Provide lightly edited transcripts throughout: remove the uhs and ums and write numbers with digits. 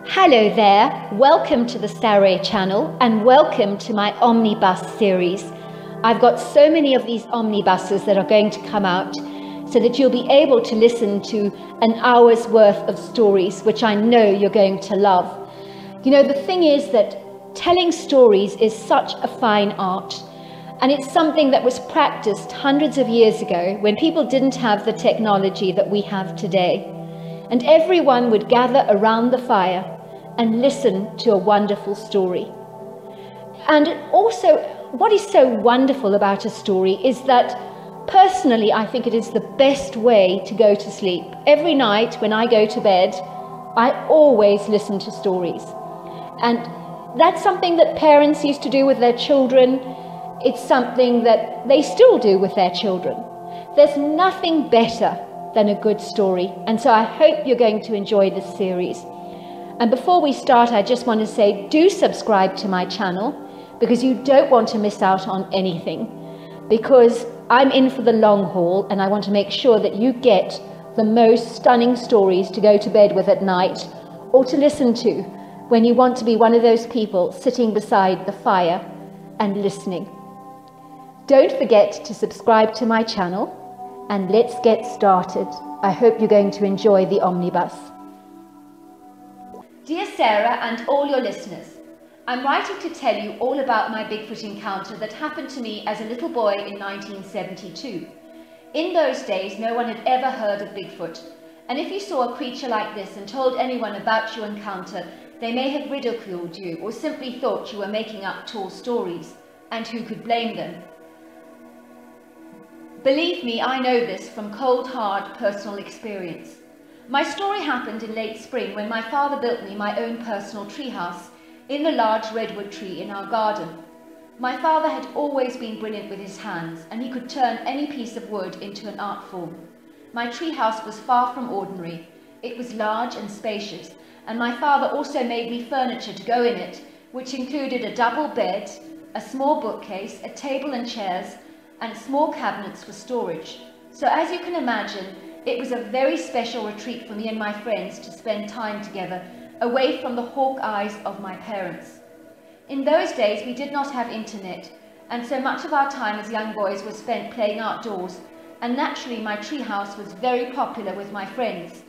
Hello there, welcome to the Saroy channel and welcome to my omnibus series. I've got so many of these omnibuses that are going to come out so that you'll be able to listen to an hour's worth of stories, which I know you're going to love. You know, the thing is that telling stories is such a fine art, and it's something that was practiced hundreds of years ago when people didn't have the technology that we have today. And everyone would gather around the fire and listen to a wonderful story. And also, what is so wonderful about a story is that personally, I think it is the best way to go to sleep. Every night when I go to bed, I always listen to stories. And that's something that parents used to do with their children. It's something that they still do with their children. There's nothing better than a good story. And so I hope you're going to enjoy this series. And before we start, I just want to say, do subscribe to my channel because you don't want to miss out on anything. Because I'm in for the long haul and I want to make sure that you get the most stunning stories to go to bed with at night or to listen to when you want to be one of those people sitting beside the fire and listening. Don't forget to subscribe to my channel and let's get started. I hope you're going to enjoy the omnibus. Dear Sarah and all your listeners, I'm writing to tell you all about my Bigfoot encounter that happened to me as a little boy in 1972. In those days, no one had ever heard of Bigfoot, and if you saw a creature like this and told anyone about your encounter, they may have ridiculed you or simply thought you were making up tall stories, and who could blame them? Believe me, I know this from cold, hard personal experience. My story happened in late spring when my father built me my own personal treehouse in the large redwood tree in our garden. My father had always been brilliant with his hands, and he could turn any piece of wood into an art form. My treehouse was far from ordinary. It was large and spacious, and my father also made me furniture to go in it, which included a double bed, a small bookcase, a table and chairs, and small cabinets for storage. So as you can imagine, it was a very special retreat for me and my friends to spend time together, away from the hawk eyes of my parents. In those days, we did not have internet, and so much of our time as young boys was spent playing outdoors, and naturally my treehouse was very popular with my friends.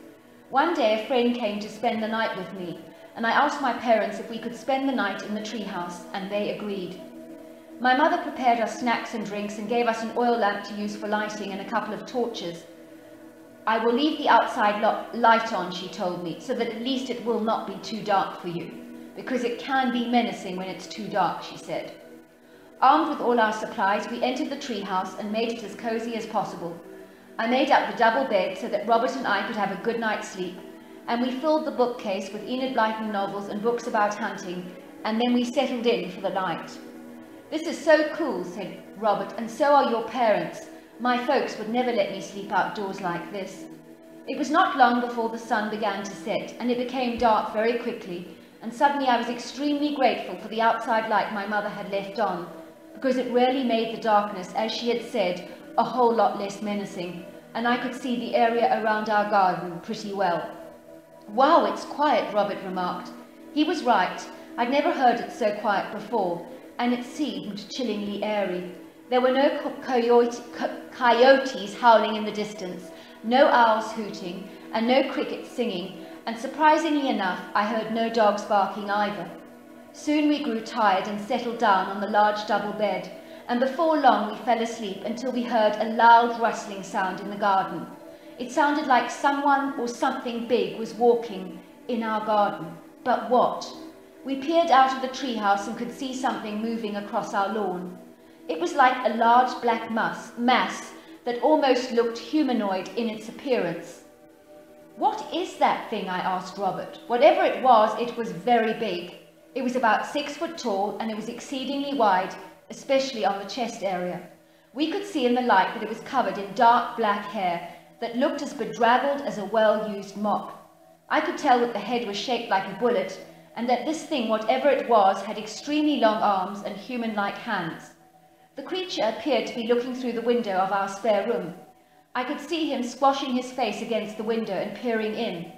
One day a friend came to spend the night with me, and I asked my parents if we could spend the night in the treehouse, and they agreed. My mother prepared us snacks and drinks and gave us an oil lamp to use for lighting and a couple of torches. I will leave the outside light on, she told me, so that at least it will not be too dark for you, because it can be menacing when it's too dark, she said. Armed with all our supplies, we entered the treehouse and made it as cozy as possible. I made up the double bed so that Robert and I could have a good night's sleep, and we filled the bookcase with Enid Blyton novels and books about hunting, and then we settled in for the night. This is so cool, said Robert, and so are your parents. My folks would never let me sleep outdoors like this. It was not long before the sun began to set, and it became dark very quickly, and suddenly I was extremely grateful for the outside light my mother had left on, because it really made the darkness, as she had said, a whole lot less menacing, and I could see the area around our garden pretty well. Wow, it's quiet, Robert remarked. He was right. I'd never heard it so quiet before, and it seemed chillingly airy. There were no coyotes howling in the distance, no owls hooting, and no crickets singing, and surprisingly enough, I heard no dogs barking either. Soon we grew tired and settled down on the large double bed, and before long we fell asleep until we heard a loud rustling sound in the garden. It sounded like someone or something big was walking in our garden. But what? We peered out of the treehouse and could see something moving across our lawn. It was like a large black mass that almost looked humanoid in its appearance. What is that thing? I asked Robert. Whatever it was very big. It was about 6 foot tall and it was exceedingly wide, especially on the chest area. We could see in the light that it was covered in dark black hair that looked as bedraggled as a well-used mop. I could tell that the head was shaped like a bullet and that this thing, whatever it was, had extremely long arms and human-like hands. The creature appeared to be looking through the window of our spare room. I could see him squashing his face against the window and peering in.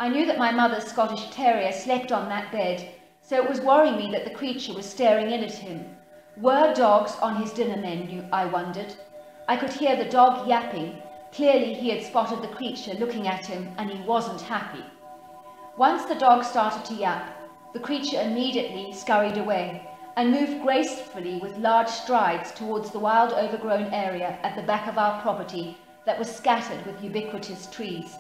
I knew that my mother's Scottish terrier slept on that bed, so it was worrying me that the creature was staring in at him. Were dogs on his dinner menu, I wondered. I could hear the dog yapping. Clearly he had spotted the creature looking at him, and he wasn't happy. Once the dog started to yap, the creature immediately scurried away and moved gracefully with large strides towards the wild overgrown area at the back of our property that was scattered with ubiquitous trees.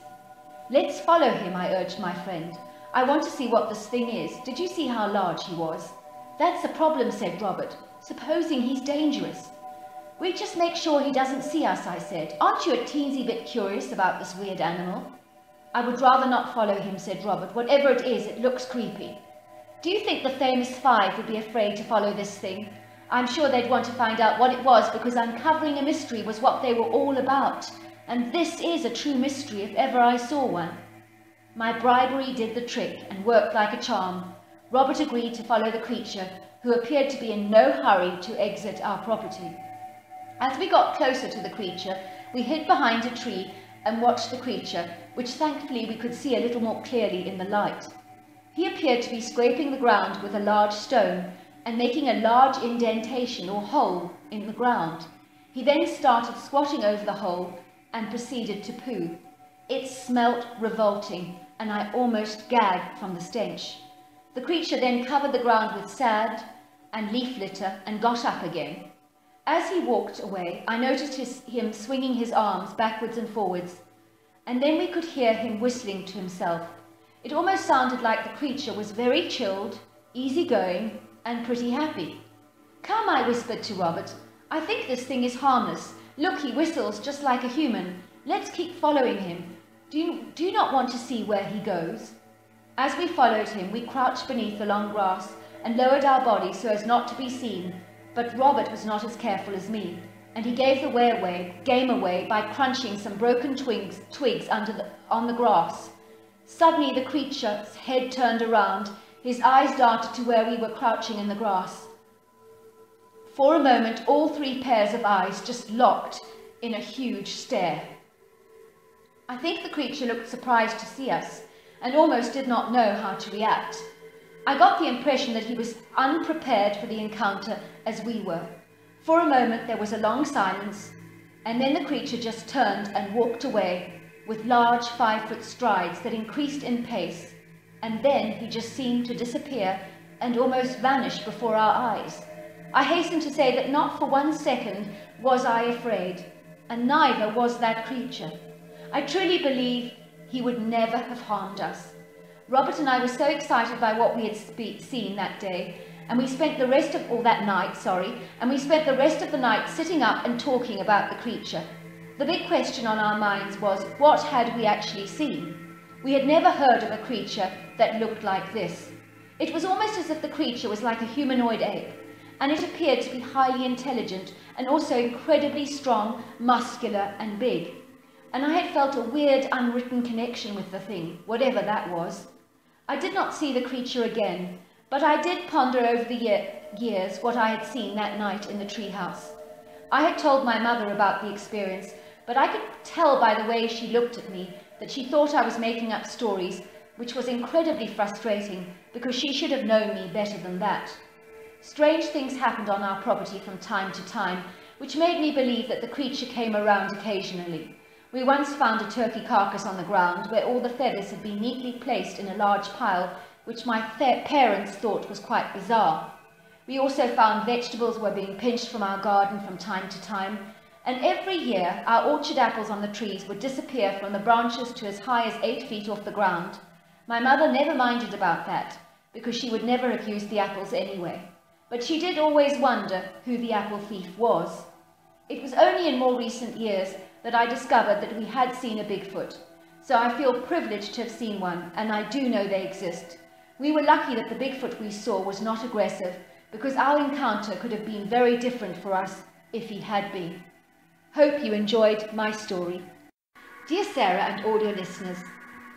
Let's follow him, I urged my friend. I want to see what this thing is. Did you see how large he was? That's the problem, said Robert. Supposing he's dangerous. We just make sure he doesn't see us, I said. Aren't you a teensy bit curious about this weird animal? I would rather not follow him, said Robert. Whatever it is, it looks creepy. Do you think the famous five would be afraid to follow this thing? I'm sure they'd want to find out what it was, because uncovering a mystery was what they were all about. And this is a true mystery if ever I saw one. My bribery did the trick and worked like a charm. Robert agreed to follow the creature, who appeared to be in no hurry to exit our property. As we got closer to the creature, we hid behind a tree and watched the creature, which thankfully we could see a little more clearly in the light. He appeared to be scraping the ground with a large stone and making a large indentation or hole in the ground. He then started squatting over the hole and proceeded to poo. It smelt revolting, and I almost gagged from the stench. The creature then covered the ground with sand and leaf litter and got up again. As he walked away, I noticed him swinging his arms backwards and forwards, and then we could hear him whistling to himself. It almost sounded like the creature was very chilled, easygoing, and pretty happy. Come, I whispered to Robert. I think this thing is harmless. Look, he whistles just like a human. Let's keep following him. Do you not want to see where he goes? As we followed him, we crouched beneath the long grass and lowered our bodies so as not to be seen, but Robert was not as careful as me, and he gave the game away by crunching some broken twigs on the grass. Suddenly the creature's head turned around, his eyes darted to where we were crouching in the grass. For a moment, all three pairs of eyes just locked in a huge stare. I think the creature looked surprised to see us and almost did not know how to react. I got the impression that he was unprepared for the encounter as we were. For a moment there was a long silence, and then the creature just turned and walked away with large 5-foot strides that increased in pace, and then he just seemed to disappear and almost vanish before our eyes. I hasten to say that not for 1 second was I afraid, and neither was that creature. I truly believe he would never have harmed us. Robert and I were so excited by what we had seen that day, and we spent the rest of the rest of the night sitting up and talking about the creature. The big question on our minds was, what had we actually seen? We had never heard of a creature that looked like this. It was almost as if the creature was like a humanoid ape, and it appeared to be highly intelligent and also incredibly strong, muscular and big. And I had felt a weird, unwritten connection with the thing, whatever that was. I did not see the creature again, but I did ponder over the years what I had seen that night in the treehouse. I had told my mother about the experience, but I could tell by the way she looked at me that she thought I was making up stories, which was incredibly frustrating because she should have known me better than that. Strange things happened on our property from time to time, which made me believe that the creature came around occasionally. We once found a turkey carcass on the ground where all the feathers had been neatly placed in a large pile, which my parents thought was quite bizarre. We also found vegetables were being pinched from our garden from time to time, and every year our orchard apples on the trees would disappear from the branches to as high as 8 feet off the ground. My mother never minded about that, because she would never have used the apples anyway. But she did always wonder who the apple thief was. It was only in more recent years that I discovered that we had seen a Bigfoot, so I feel privileged to have seen one, and I do know they exist. We were lucky that the Bigfoot we saw was not aggressive, because our encounter could have been very different for us if he had been. Hope you enjoyed my story. Dear Sarah and audio listeners,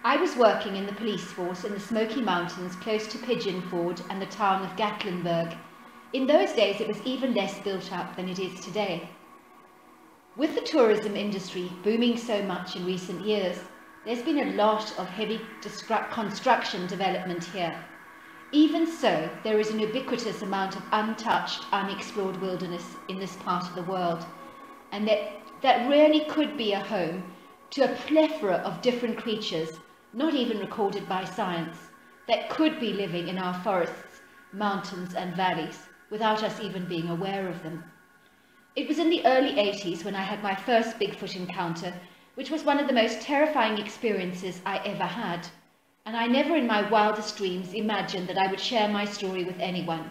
I was working in the police force in the Smoky Mountains close to Pigeon Ford and the town of Gatlinburg. In those days it was even less built up than it is today. With the tourism industry booming so much in recent years, There's been a lot of heavy construction development here. Even so, there is an ubiquitous amount of untouched, unexplored wilderness in this part of the world, and that really could be a home to a plethora of different creatures, not even recorded by science, that could be living in our forests, mountains and valleys, without us even being aware of them. It was in the early 80s when I had my first Bigfoot encounter, which was one of the most terrifying experiences I ever had, and I never in my wildest dreams imagined that I would share my story with anyone,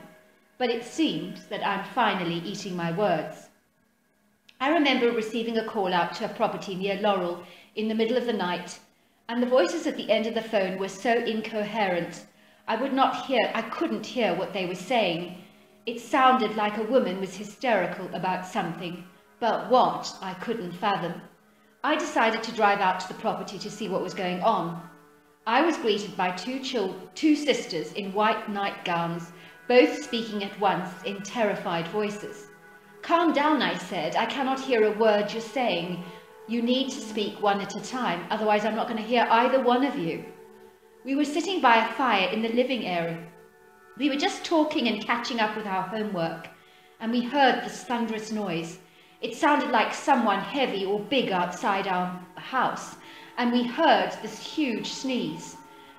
but it seems that I'm finally eating my words. I remember receiving a call out to a property near Laurel in the middle of the night, and the voices at the end of the phone were so incoherent I couldn't hear what they were saying. It sounded like a woman was hysterical about something, but what I couldn't fathom. I decided to drive out to the property to see what was going on. I was greeted by two sisters in white nightgowns, both speaking at once in terrified voices. "Calm down," I said. "I cannot hear a word you're saying. You need to speak one at a time, otherwise I'm not going to hear either one of you." We were sitting by a fire in the living area. We were just talking and catching up with our homework, and we heard this thunderous noise. It sounded like someone heavy or big outside our house, and we heard this huge sneeze.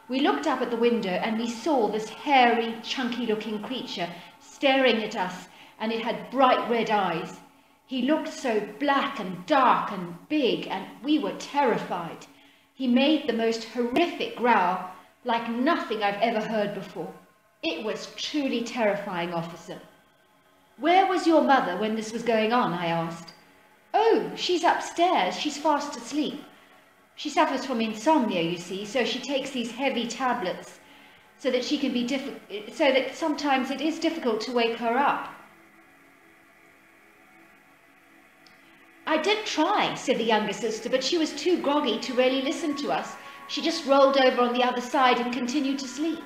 We looked up at the window and we saw this hairy, chunky-looking creature staring at us, and it had bright red eyes. He looked so black and dark and big, and we were terrified. He made the most horrific growl, like nothing I've ever heard before. It was truly terrifying, officer. "Where was your mother when this was going on?" I asked. "Oh, she's upstairs. She's fast asleep. She suffers from insomnia, you see, so she takes these heavy tablets so that sometimes it is difficult to wake her up." "I did try," said the younger sister, "but she was too groggy to really listen to us. She just rolled over on the other side and continued to sleep."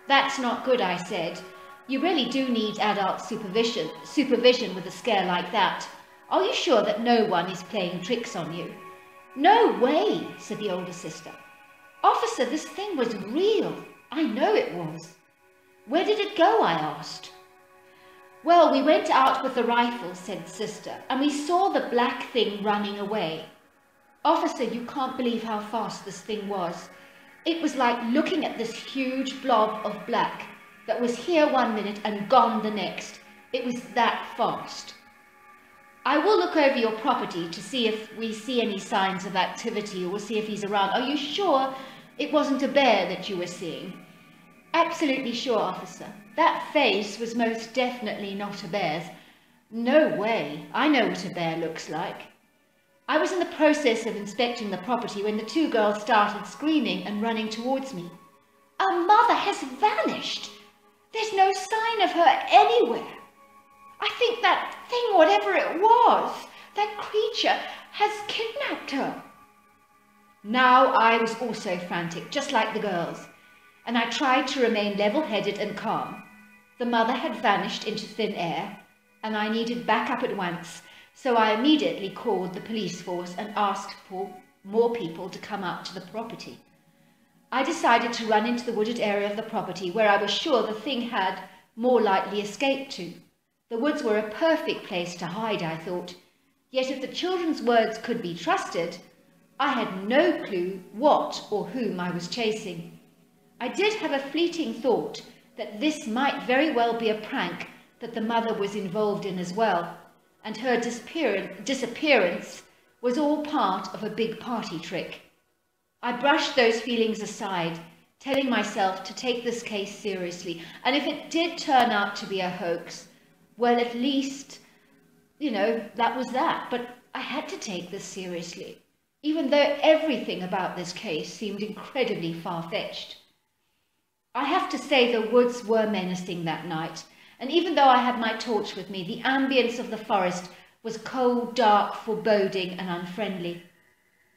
"That's not good," I said. "You really do need adult supervision with a scare like that. Are you sure that no one is playing tricks on you?" "No way," said the older sister. "Officer, this thing was real. I know it was." "Where did it go?" I asked. "Well, we went out with the rifle," said sister, "and we saw the black thing running away. Officer, you can't believe how fast this thing was. It was like looking at this huge blob of black that was here one minute and gone the next. It was that fast." "I will look over your property to see if we see any signs of activity, or we'll see if he's around. Are you sure it wasn't a bear that you were seeing?" "Absolutely sure, officer. That face was most definitely not a bear's." "No way. I know what a bear looks like." I was in the process of inspecting the property when the two girls started screaming and running towards me. "Our mother has vanished. There's no sign of her anywhere. I think that thing, whatever it was, that creature, has kidnapped her." Now I was also frantic, just like the girls, and I tried to remain level-headed and calm. The mother had vanished into thin air, and I needed backup at once, so I immediately called the police force and asked for more people to come out to the property. I decided to run into the wooded area of the property where I was sure the thing had more likely escaped to. The woods were a perfect place to hide, I thought. Yet if the children's words could be trusted, I had no clue what or whom I was chasing. I did have a fleeting thought that this might very well be a prank that the mother was involved in as well, and her disappearance was all part of a big party trick. I brushed those feelings aside, telling myself to take this case seriously, and if it did turn out to be a hoax, well, at least, that was that. But I had to take this seriously, even though everything about this case seemed incredibly far-fetched. I have to say the woods were menacing that night, and even though I had my torch with me, the ambience of the forest was cold, dark, foreboding, and unfriendly.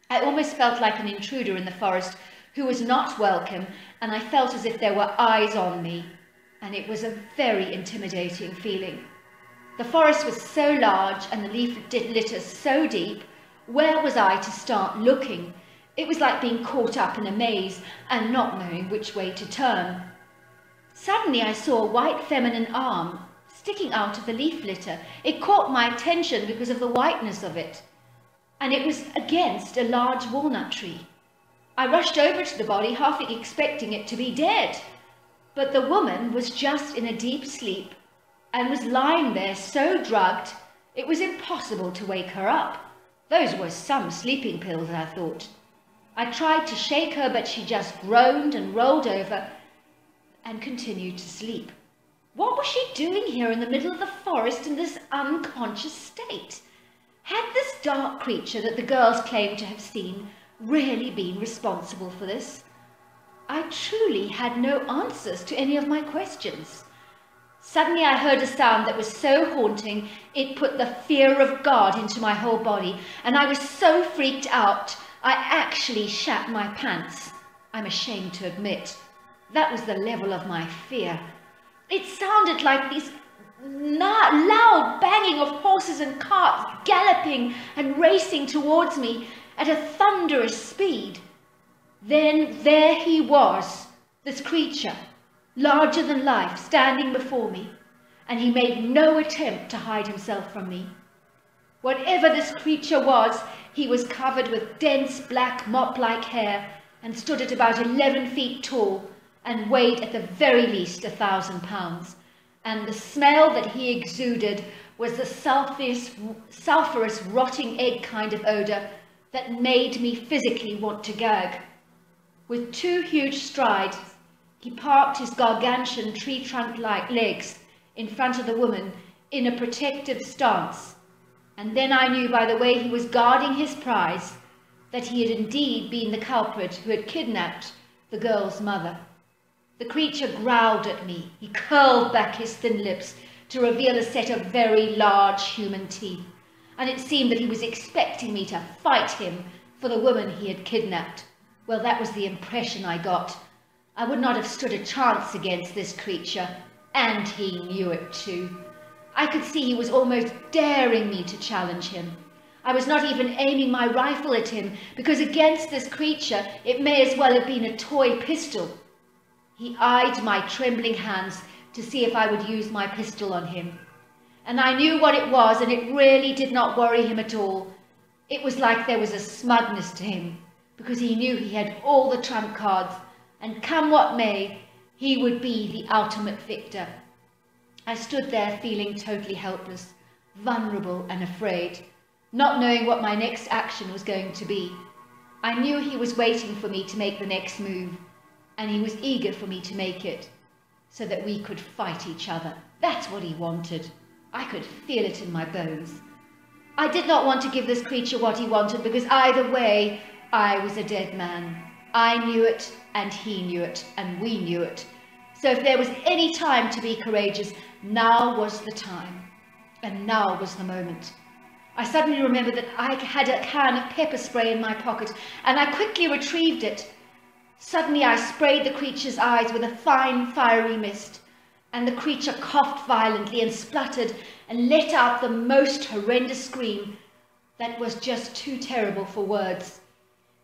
I almost felt like an intruder in the forest who was not welcome, and I felt as if there were eyes on me, and it was a very intimidating feeling. The forest was so large and the leaf litter so deep. Where was I to start looking? It was like being caught up in a maze and not knowing which way to turn. Suddenly I saw a white feminine arm sticking out of the leaf litter. It caught my attention because of the whiteness of it, and it was against a large walnut tree. I rushed over to the body, half expecting it to be dead, but the woman was just in a deep sleep and was lying there so drugged it was impossible to wake her up. Those were some sleeping pills, I thought. I tried to shake her, but she just groaned and rolled over and continued to sleep. What was she doing here in the middle of the forest in this unconscious state? Had this dark creature that the girls claimed to have seen really been responsible for this? I truly had no answers to any of my questions. Suddenly I heard a sound that was so haunting it put the fear of God into my whole body, and I was so freaked out I actually shat my pants. I'm ashamed to admit. That was the level of my fear. It sounded like this loud banging of horses and carts galloping and racing towards me at a thunderous speed. Then there he was, this creature, larger than life, standing before me, and he made no attempt to hide himself from me. Whatever this creature was, he was covered with dense black mop-like hair and stood at about 11 feet tall and weighed at the very least 1,000 pounds. And the smell that he exuded was the sulphurous rotting egg kind of odour that made me physically want to gag. With 2 huge strides, he parked his gargantuan tree trunk-like legs in front of the woman in a protective stance, and then I knew by the way he was guarding his prize that he had indeed been the culprit who had kidnapped the girl's mother. The creature growled at me. He curled back his thin lips to reveal a set of very large human teeth, and it seemed that he was expecting me to fight him for the woman he had kidnapped. Well, that was the impression I got. I would not have stood a chance against this creature, and he knew it too. I could see he was almost daring me to challenge him. I was not even aiming my rifle at him, because against this creature it may as well have been a toy pistol. He eyed my trembling hands to see if I would use my pistol on him. And I knew what it was, and it really did not worry him at all. It was like there was a smugness to him, because he knew he had all the trump cards, and come what may, he would be the ultimate victor. I stood there feeling totally helpless, vulnerable and afraid, not knowing what my next action was going to be. I knew he was waiting for me to make the next move, and he was eager for me to make it, so that we could fight each other. That's what he wanted. I could feel it in my bones. I did not want to give this creature what he wanted, because either way, I was a dead man. I knew it, and he knew it, and we knew it. So if there was any time to be courageous, now was the time, and now was the moment. I suddenly remembered that I had a can of pepper spray in my pocket, and I quickly retrieved it. Suddenly I sprayed the creature's eyes with a fine, fiery mist, and the creature coughed violently and spluttered and let out the most horrendous scream that was just too terrible for words.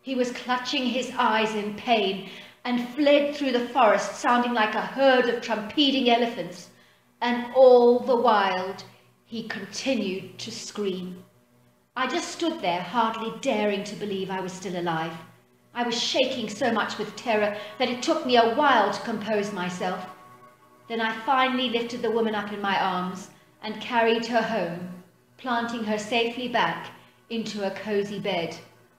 He was clutching his eyes in pain and fled through the forest, sounding like a herd of trumpeting elephants, and all the while he continued to scream. I just stood there, hardly daring to believe I was still alive. I was shaking so much with terror that it took me a while to compose myself. Then I finally lifted the woman up in my arms and carried her home, planting her safely back into a cozy bed,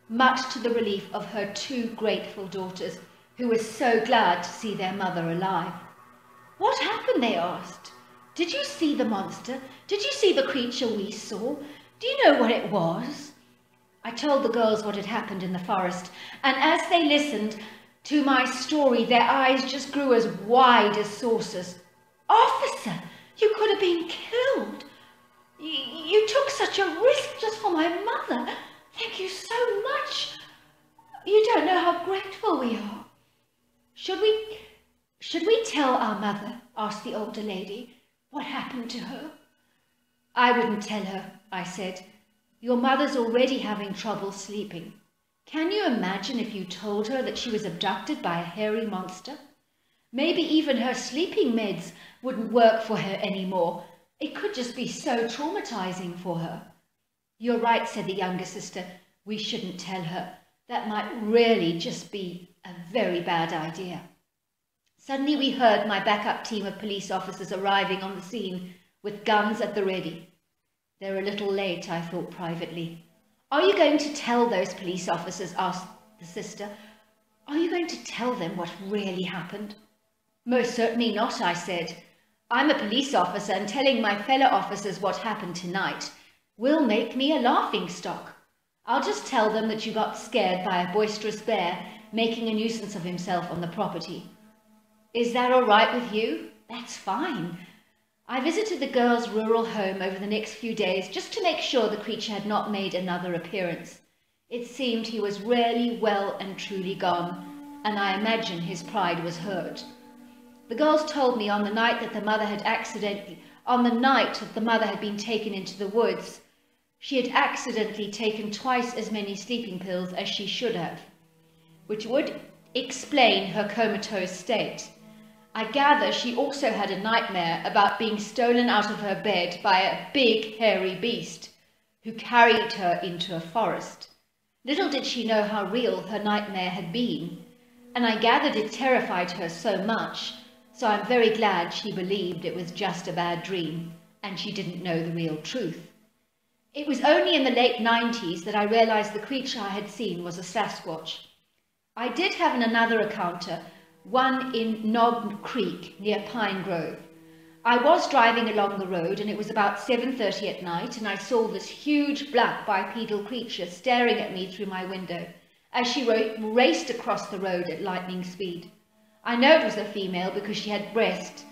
much to the relief of her 2 grateful daughters, who were so glad to see their mother alive. "What happened?" they asked. "Did you see the monster? Did you see the creature we saw? Do you know what it was?" I told the girls what had happened in the forest, and as they listened to my story, their eyes just grew as wide as saucers. "Officer, you could have been killed. You took such a risk just for my mother. Thank you so much. You don't know how grateful we are." Should we tell our mother?" asked the older lady. "What happened to her?" "I wouldn't tell her," I said. "Your mother's already having trouble sleeping. Can you imagine if you told her that she was abducted by a hairy monster? Maybe even her sleeping meds wouldn't work for her anymore. It could just be so traumatizing for her. You're right, said the younger sister. We shouldn't tell her. That might really just be a very bad idea. Suddenly we heard my backup team of police officers arriving on the scene with guns at the ready. They're a little late, I thought privately. Are you going to tell those police officers, asked the sister. Are you going to tell them what really happened? Most certainly not, I said. I'm a police officer, and telling my fellow officers what happened tonight will make me a laughingstock. I'll just tell them that you got scared by a boisterous bear making a nuisance of himself on the property. Is that all right with you? That's fine. I visited the girl's rural home over the next few days just to make sure the creature had not made another appearance. It seemed he was really well and truly gone, and I imagine his pride was hurt. The girls told me on the night that the mother had been taken into the woods, she had accidentally taken twice as many sleeping pills as she should have, which would explain her comatose state. I gather she also had a nightmare about being stolen out of her bed by a big hairy beast who carried her into a forest. Little did she know how real her nightmare had been, and I gathered it terrified her so much, so I'm very glad she believed it was just a bad dream and she didn't know the real truth. It was only in the late 90s that I realized the creature I had seen was a Sasquatch. I did have another encounter, one in Nog Creek near Pine Grove. I was driving along the road and it was about 7:30 at night, and I saw this huge black bipedal creature staring at me through my window as she raced across the road at lightning speed. I know it was a female because she had breasts,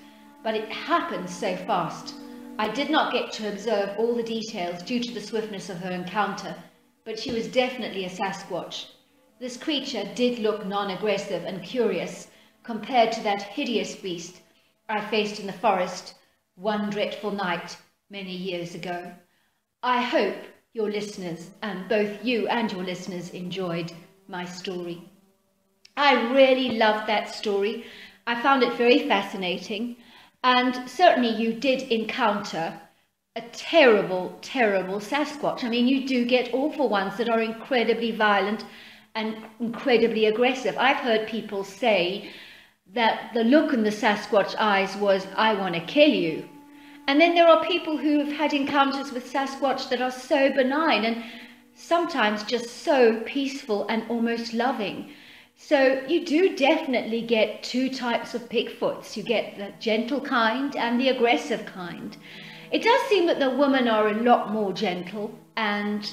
but it happened so fast. I did not get to observe all the details due to the swiftness of her encounter, but she was definitely a Sasquatch. This creature did look non-aggressive and curious compared to that hideous beast I faced in the forest one dreadful night many years ago. I hope your listeners, and both you and your listeners, enjoyed my story. I really loved that story. I found it very fascinating, and certainly you did encounter a terrible, terrible Sasquatch. I mean, you do get awful ones that are incredibly violent and incredibly aggressive. I've heard people say that the look in the Sasquatch eyes was, I want to kill you. And then there are people who have had encounters with Sasquatch that are so benign and sometimes just so peaceful and almost loving. So you do definitely get two types of Bigfoots. You get the gentle kind and the aggressive kind. It does seem that the women are a lot more gentle and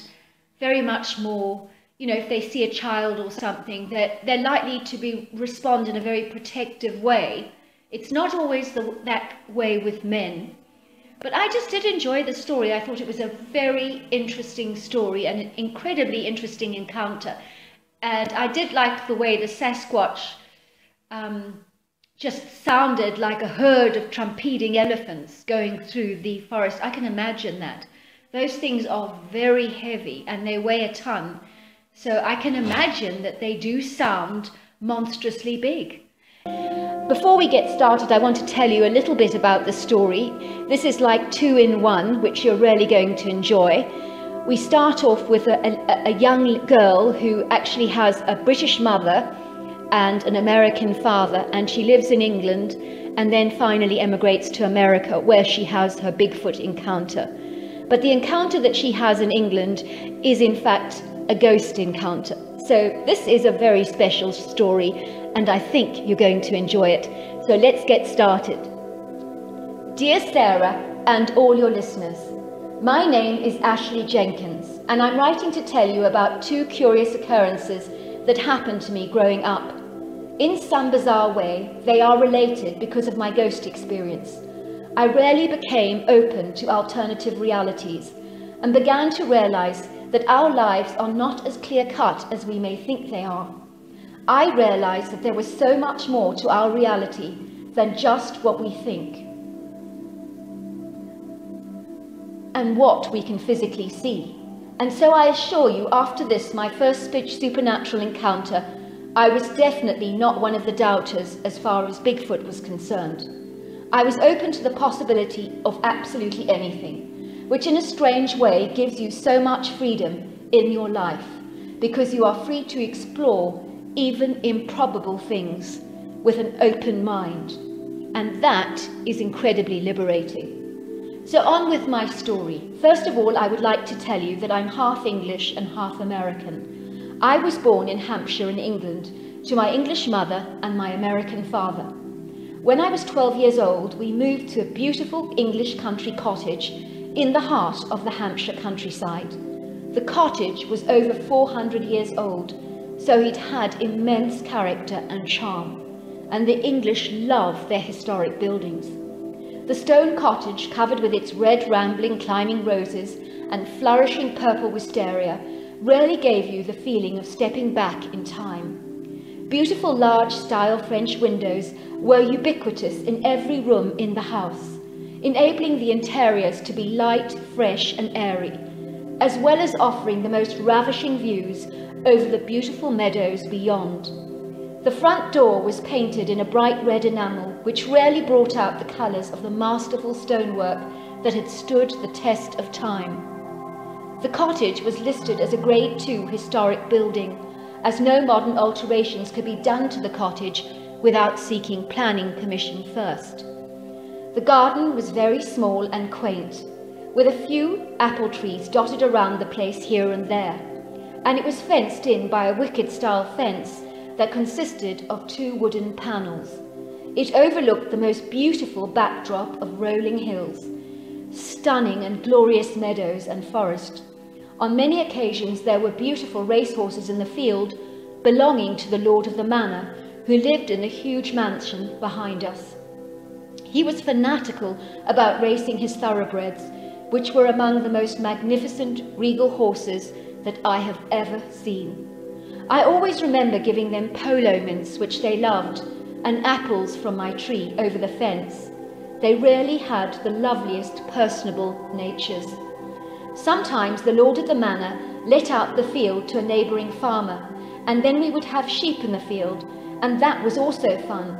very much more, you know, if they see a child or something, that they're likely to respond in a very protective way. It's not always that way with men. But I just did enjoy the story. I thought it was a very interesting story and an incredibly interesting encounter. And I did like the way the Sasquatch just sounded like a herd of trumpeting elephants going through the forest. I can imagine that. Those things are very heavy and they weigh a ton. So I can imagine that they do sound monstrously big. Before we get started, I want to tell you a little bit about the story. This is like 2 in 1, which you're really going to enjoy. We start off with a young girl who actually has a British mother and an American father, and she lives in England and then finally emigrates to America, where she has her Bigfoot encounter. But the encounter that she has in England is in fact a ghost encounter. So this is a very special story and I think you're going to enjoy it. So let's get started. Dear Sarah and all your listeners, my name is Ashley Jenkins, and I'm writing to tell you about 2 curious occurrences that happened to me growing up. In some bizarre way, they are related because of my ghost experience. I rarely became open to alternative realities and began to realize that our lives are not as clear-cut as we may think they are. I realized that there was so much more to our reality than just what we think and what we can physically see. And so I assure you, after this, my first supernatural encounter, I was definitely not one of the doubters as far as Bigfoot was concerned. I was open to the possibility of absolutely anything, which in a strange way gives you so much freedom in your life, because you are free to explore even improbable things with an open mind. And that is incredibly liberating. So on with my story. First of all, I would like to tell you that I'm half English and half American. I was born in Hampshire in England to my English mother and my American father. When I was 12 years old, we moved to a beautiful English country cottage in the heart of the Hampshire countryside. The cottage was over 400 years old, so it had immense character and charm, and the English love their historic buildings. The stone cottage, covered with its red rambling climbing roses and flourishing purple wisteria, really gave you the feeling of stepping back in time. Beautiful large-style French windows were ubiquitous in every room in the house, enabling the interiors to be light, fresh and airy, as well as offering the most ravishing views over the beautiful meadows beyond. The front door was painted in a bright red enamel, which rarely brought out the colours of the masterful stonework that had stood the test of time. The cottage was listed as a Grade 2 historic building, as no modern alterations could be done to the cottage without seeking planning permission first. The garden was very small and quaint, with a few apple trees dotted around the place here and there, and it was fenced in by a wicket-style fence that consisted of 2 wooden panels. It overlooked the most beautiful backdrop of rolling hills, stunning and glorious meadows and forest. On many occasions there were beautiful racehorses in the field belonging to the lord of the manor, who lived in a huge mansion behind us. He was fanatical about racing his thoroughbreds, which were among the most magnificent regal horses that I have ever seen. I always remember giving them polo mints, which they loved, and apples from my tree over the fence. They really had the loveliest personable natures. Sometimes the lord of the manor let out the field to a neighbouring farmer, and then we would have sheep in the field, and that was also fun.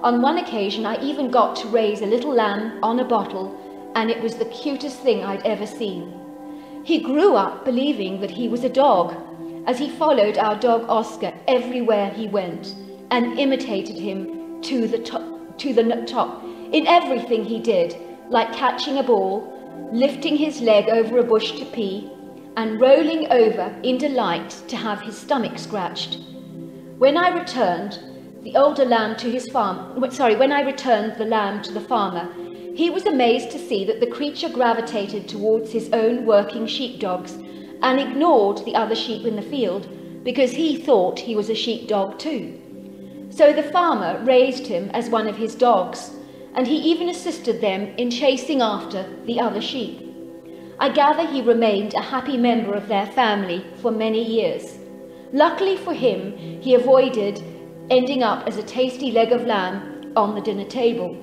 On one occasion I even got to raise a little lamb on a bottle, and it was the cutest thing I'd ever seen. He grew up believing that he was a dog, as he followed our dog Oscar everywhere he went, and imitated him to the top in everything he did, like catching a ball, lifting his leg over a bush to pee, and rolling over in delight to have his stomach scratched. When I returned the lamb to the farmer, he was amazed to see that the creature gravitated towards his own working sheepdogs and ignored the other sheep in the field, because he thought he was a sheepdog too. So the farmer raised him as one of his dogs, and he even assisted them in chasing after the other sheep. I gather he remained a happy member of their family for many years. Luckily for him, he avoided ending up as a tasty leg of lamb on the dinner table.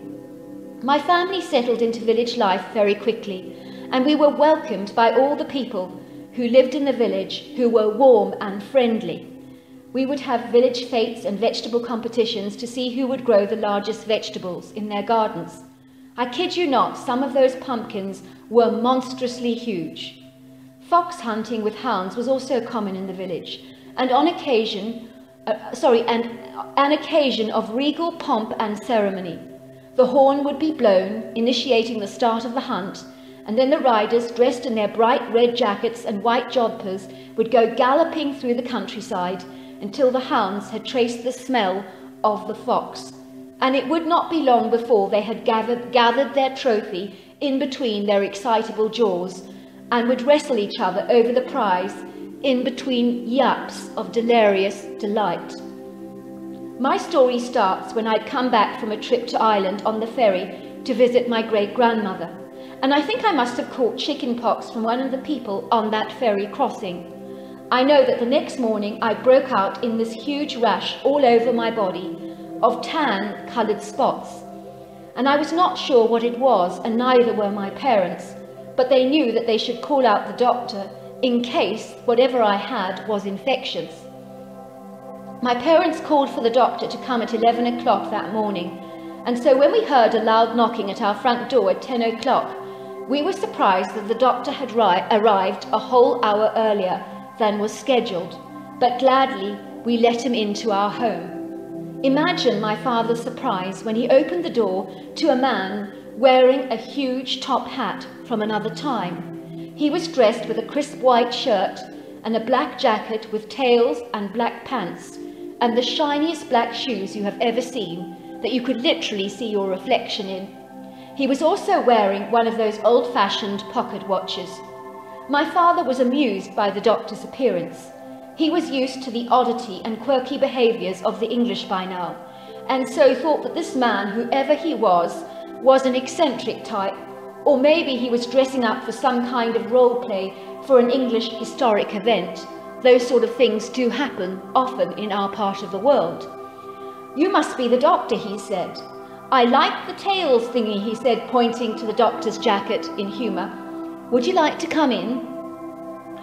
My family settled into village life very quickly, and we were welcomed by all the people who lived in the village, who were warm and friendly. We would have village fetes and vegetable competitions to see who would grow the largest vegetables in their gardens. I kid you not, some of those pumpkins were monstrously huge. Fox hunting with hounds was also common in the village, and an occasion of regal pomp and ceremony. The horn would be blown, initiating the start of the hunt, and then the riders, dressed in their bright red jackets and white jodhpurs, would go galloping through the countryside until the hounds had traced the smell of the fox, and it would not be long before they had gathered their trophy in between their excitable jaws, and would wrestle each other over the prize in between yaps of delirious delight. My story starts when I'd come back from a trip to Ireland on the ferry to visit my great-grandmother, and I think I must have caught chicken pox from one of the people on that ferry crossing. I know that the next morning I broke out in this huge rash all over my body of tan-coloured spots, and I was not sure what it was, and neither were my parents, but they knew that they should call out the doctor in case whatever I had was infectious. My parents called for the doctor to come at 11 o'clock that morning, and so when we heard a loud knocking at our front door at 10 o'clock, we were surprised that the doctor had arrived a whole hour earlier than was scheduled, but gladly we let him into our home. Imagine my father's surprise when he opened the door to a man wearing a huge top hat from another time. He was dressed with a crisp white shirt and a black jacket with tails and black pants, and the shiniest black shoes you have ever seen, that you could literally see your reflection in. He was also wearing one of those old-fashioned pocket watches. My father was amused by the doctor's appearance. He was used to the oddity and quirky behaviours of the English by now, and so thought that this man, whoever he was an eccentric type, or maybe he was dressing up for some kind of role play for an English historic event. Those sort of things do happen often in our part of the world. "You must be the doctor," he said. "I like the tails thingy," he said, pointing to the doctor's jacket in humour. "Would you like to come in?"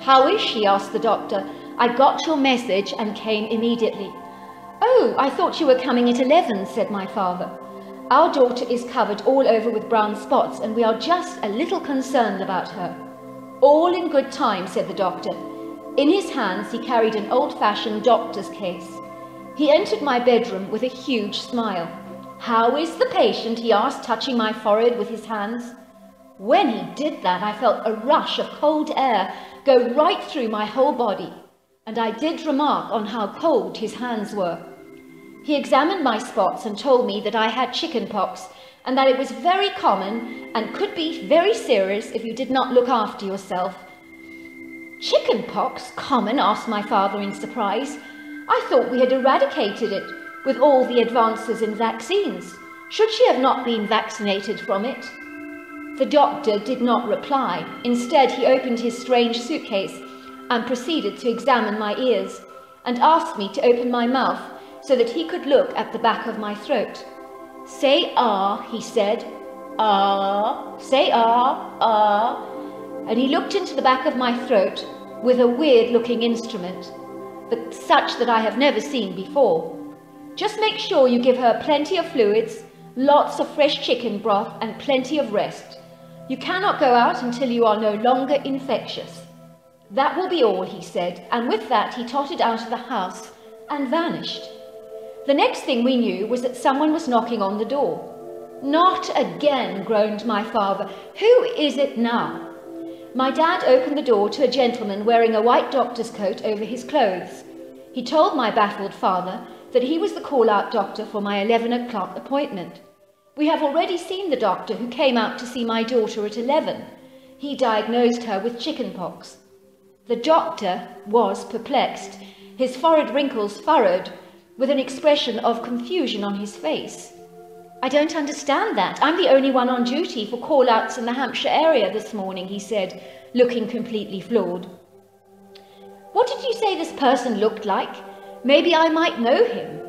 "How is she?" asked the doctor. "I got your message and came immediately." "Oh, I thought you were coming at 11, said my father. "Our daughter is covered all over with brown spots, and we are just a little concerned about her." "All in good time," said the doctor. In his hands he carried an old-fashioned doctor's case. He entered my bedroom with a huge smile. "How is the patient?" he asked, touching my forehead with his hands. When he did that, I felt a rush of cold air go right through my whole body, and I did remark on how cold his hands were. He examined my spots and told me that I had chicken pox, and that it was very common and could be very serious if you did not look after yourself. "Chicken pox? Common?" asked my father in surprise. "I thought we had eradicated it with all the advances in vaccines. Should she have not been vaccinated from it?" The doctor did not reply. Instead, he opened his strange suitcase and proceeded to examine my ears, and asked me to open my mouth so that he could look at the back of my throat. "Say ah," he said. "Ah, say ah, ah." And he looked into the back of my throat with a weird-looking instrument, but such that I have never seen before. "Just make sure you give her plenty of fluids, lots of fresh chicken broth, and plenty of rest. You cannot go out until you are no longer infectious. That will be all," he said, and with that he tottered out of the house and vanished. The next thing we knew was that someone was knocking on the door. "Not again," groaned my father. "Who is it now?" My dad opened the door to a gentleman wearing a white doctor's coat over his clothes. He told my baffled father that he was the call-out doctor for my 11 o'clock appointment. "We have already seen the doctor who came out to see my daughter at 11. He diagnosed her with chicken pox." The doctor was perplexed, his forehead wrinkles furrowed, with an expression of confusion on his face. "I don't understand that. I'm the only one on duty for call-outs in the Hampshire area this morning," he said, looking completely floored. "What did you say this person looked like? Maybe I might know him."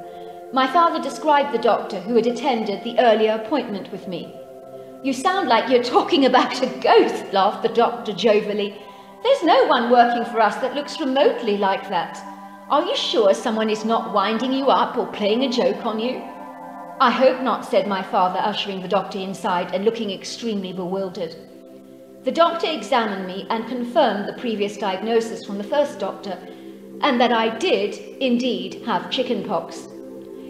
My father described the doctor who had attended the earlier appointment with me. "You sound like you're talking about a ghost," laughed the doctor jovially. "There's no one working for us that looks remotely like that. Are you sure someone is not winding you up or playing a joke on you?" "I hope not," said my father, ushering the doctor inside and looking extremely bewildered. The doctor examined me and confirmed the previous diagnosis from the first doctor, and that I did indeed have chicken pox.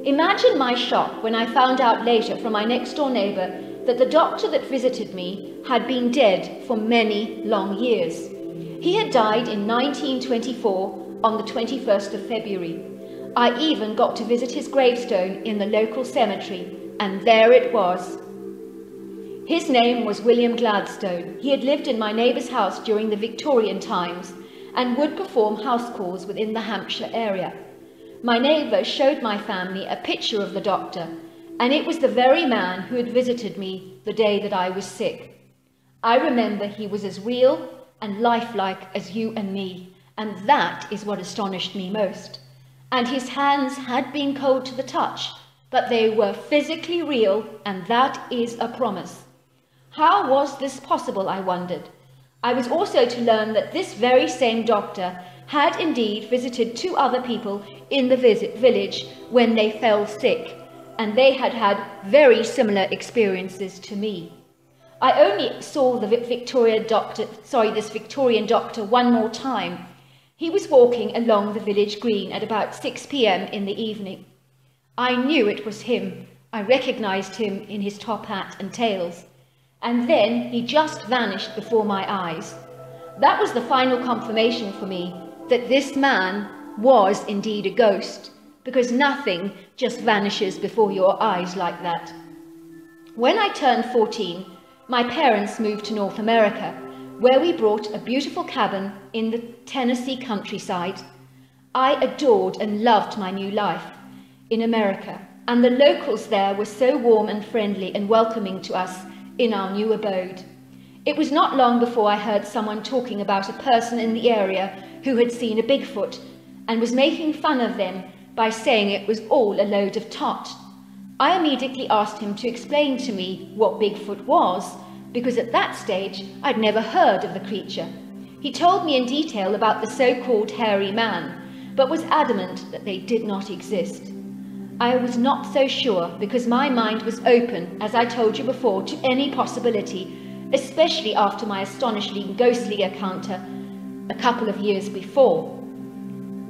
Imagine my shock when I found out later from my next-door neighbour that the doctor that visited me had been dead for many long years. He had died in 1924 on the 21st of February. I even got to visit his gravestone in the local cemetery, and there it was. His name was William Gladstone. He had lived in my neighbour's house during the Victorian times and would perform house calls within the Hampshire area. My neighbour showed my family a picture of the doctor, and it was the very man who had visited me the day that I was sick. I remember he was as real and lifelike as you and me, and that is what astonished me most. And his hands had been cold to the touch, but they were physically real, and that is a promise. How was this possible, I wondered? I was also to learn that this very same doctor had indeed visited 2 other people in the village when they fell sick, and they had had very similar experiences to me. I only saw this Victorian doctor one more time. He was walking along the village green at about 6 p.m. in the evening. I knew it was him. I recognized him in his top hat and tails. And then he just vanished before my eyes. That was the final confirmation for me that this man was indeed a ghost, because nothing just vanishes before your eyes like that. When I turned 14, my parents moved to North America, where we bought a beautiful cabin in the Tennessee countryside. I adored and loved my new life in America, and the locals there were so warm and friendly and welcoming to us in our new abode. It was not long before I heard someone talking about a person in the area who had seen a Bigfoot and was making fun of them by saying it was all a load of tot. I immediately asked him to explain to me what Bigfoot was, because at that stage I'd never heard of the creature. He told me in detail about the so-called hairy man, but was adamant that they did not exist. I was not so sure, because my mind was open, as I told you before, to any possibility, especially after my astonishingly ghostly encounter a couple of years before.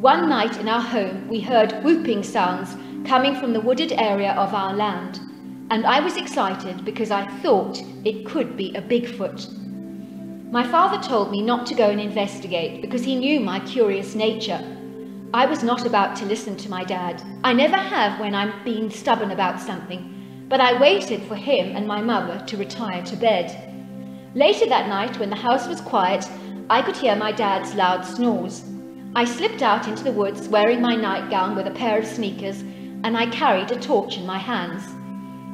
One night in our home, we heard whooping sounds coming from the wooded area of our land, and I was excited because I thought it could be a Bigfoot. My father told me not to go and investigate because he knew my curious nature. I was not about to listen to my dad. I never have when I'm being stubborn about something, but I waited for him and my mother to retire to bed. Later that night, when the house was quiet, I could hear my dad's loud snores. I slipped out into the woods wearing my nightgown with a pair of sneakers, and I carried a torch in my hands.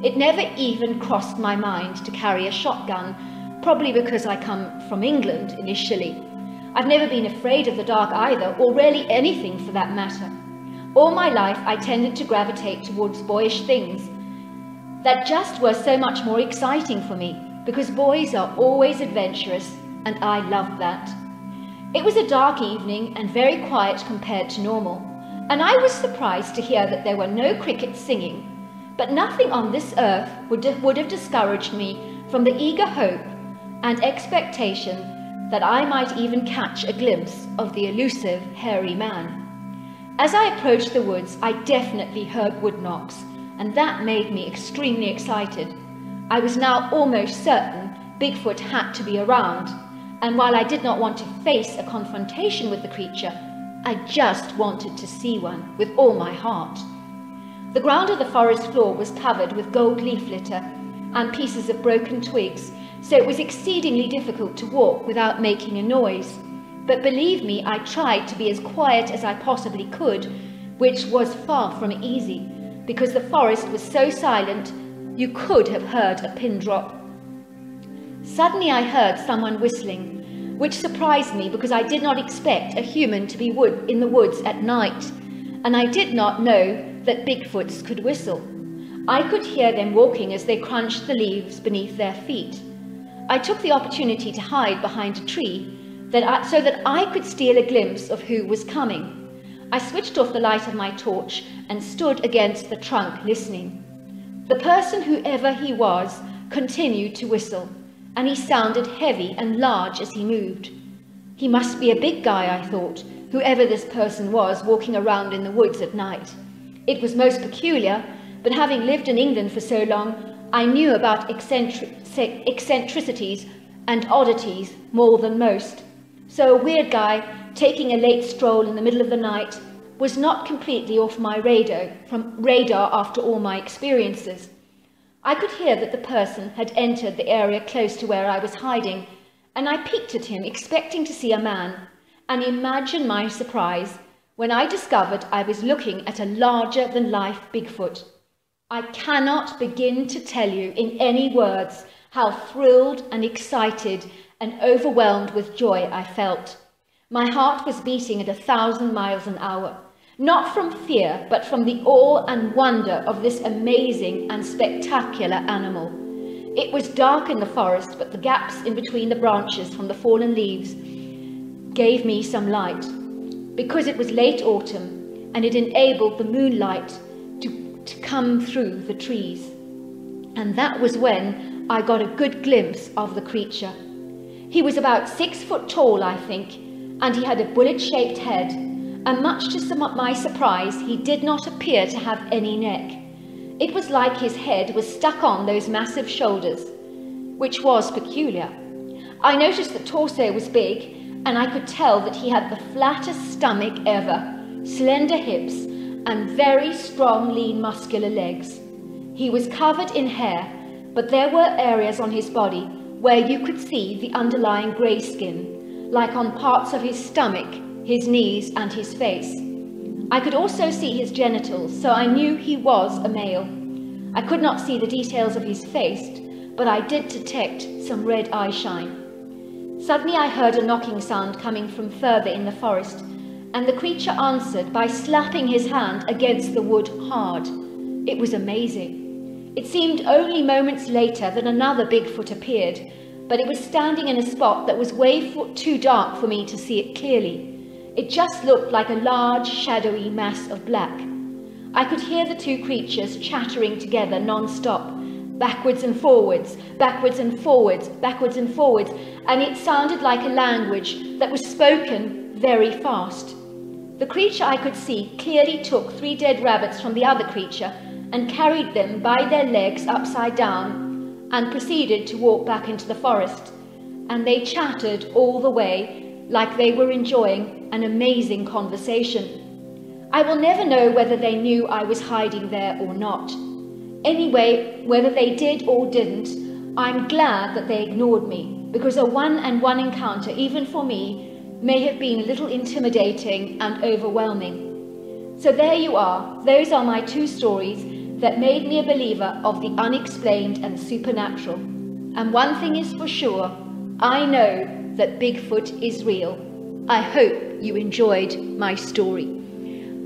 It never even crossed my mind to carry a shotgun, probably because I come from England initially. I've never been afraid of the dark either, or really anything for that matter. All my life I tended to gravitate towards boyish things that just were so much more exciting for me, because boys are always adventurous, and I loved that. It was a dark evening and very quiet compared to normal, and I was surprised to hear that there were no crickets singing, but nothing on this earth would have discouraged me from the eager hope and expectation that I might even catch a glimpse of the elusive hairy man. As I approached the woods, I definitely heard wood knocks, and that made me extremely excited. I was now almost certain Bigfoot had to be around, and while I did not want to face a confrontation with the creature, I just wanted to see one with all my heart. The ground of the forest floor was covered with gold leaf litter and pieces of broken twigs, so it was exceedingly difficult to walk without making a noise. But believe me, I tried to be as quiet as I possibly could, which was far from easy, because the forest was so silent you could have heard a pin drop. Suddenly I heard someone whistling, which surprised me because I did not expect a human to be in the woods at night, and I did not know that Bigfoots could whistle. I could hear them walking as they crunched the leaves beneath their feet. I took the opportunity to hide behind a tree so that I could steal a glimpse of who was coming. I switched off the light of my torch and stood against the trunk listening. The person, whoever he was, continued to whistle, and he sounded heavy and large as he moved. He must be a big guy, I thought, whoever this person was walking around in the woods at night. It was most peculiar, but having lived in England for so long, I knew about eccentricities and oddities more than most. So a weird guy taking a late stroll in the middle of the night was not completely off my radar after all my experiences. I could hear that the person had entered the area close to where I was hiding, and I peeked at him expecting to see a man, and imagine my surprise when I discovered I was looking at a larger-than-life Bigfoot. I cannot begin to tell you in any words how thrilled and excited and overwhelmed with joy I felt. My heart was beating at 1,000 miles an hour, not from fear, but from the awe and wonder of this amazing and spectacular animal. It was dark in the forest, but the gaps in between the branches from the fallen leaves gave me some light, because it was late autumn and it enabled the moonlight to come through the trees. And that was when I got a good glimpse of the creature. He was about 6 foot tall, I think, and he had a bullet-shaped head, and much to my surprise, he did not appear to have any neck. It was like his head was stuck on those massive shoulders, which was peculiar. I noticed the torso was big, and I could tell that he had the flattest stomach ever, slender hips, and very strong, lean, muscular legs. He was covered in hair, but there were areas on his body where you could see the underlying grey skin, like on parts of his stomach, his knees, and his face. I could also see his genitals, so I knew he was a male. I could not see the details of his face, but I did detect some red eye shine. Suddenly I heard a knocking sound coming from further in the forest, and the creature answered by slapping his hand against the wood hard. It was amazing. It seemed only moments later that another Bigfoot appeared, but it was standing in a spot that was way too dark for me to see it clearly. It just looked like a large, shadowy mass of black. I could hear the two creatures chattering together non-stop, backwards and forwards, backwards and forwards, backwards and forwards, and it sounded like a language that was spoken very fast. The creature, I could see, clearly took 3 dead rabbits from the other creature and carried them by their legs upside down and proceeded to walk back into the forest. And they chattered all the way like they were enjoying an amazing conversation. I will never know whether they knew I was hiding there or not. Anyway, whether they did or didn't, I'm glad that they ignored me, because a one-on-one encounter, even for me, may have been a little intimidating and overwhelming. So there you are. Those are my 2 stories that made me a believer of the unexplained and supernatural. And one thing is for sure, I know that Bigfoot is real. I hope you enjoyed my story.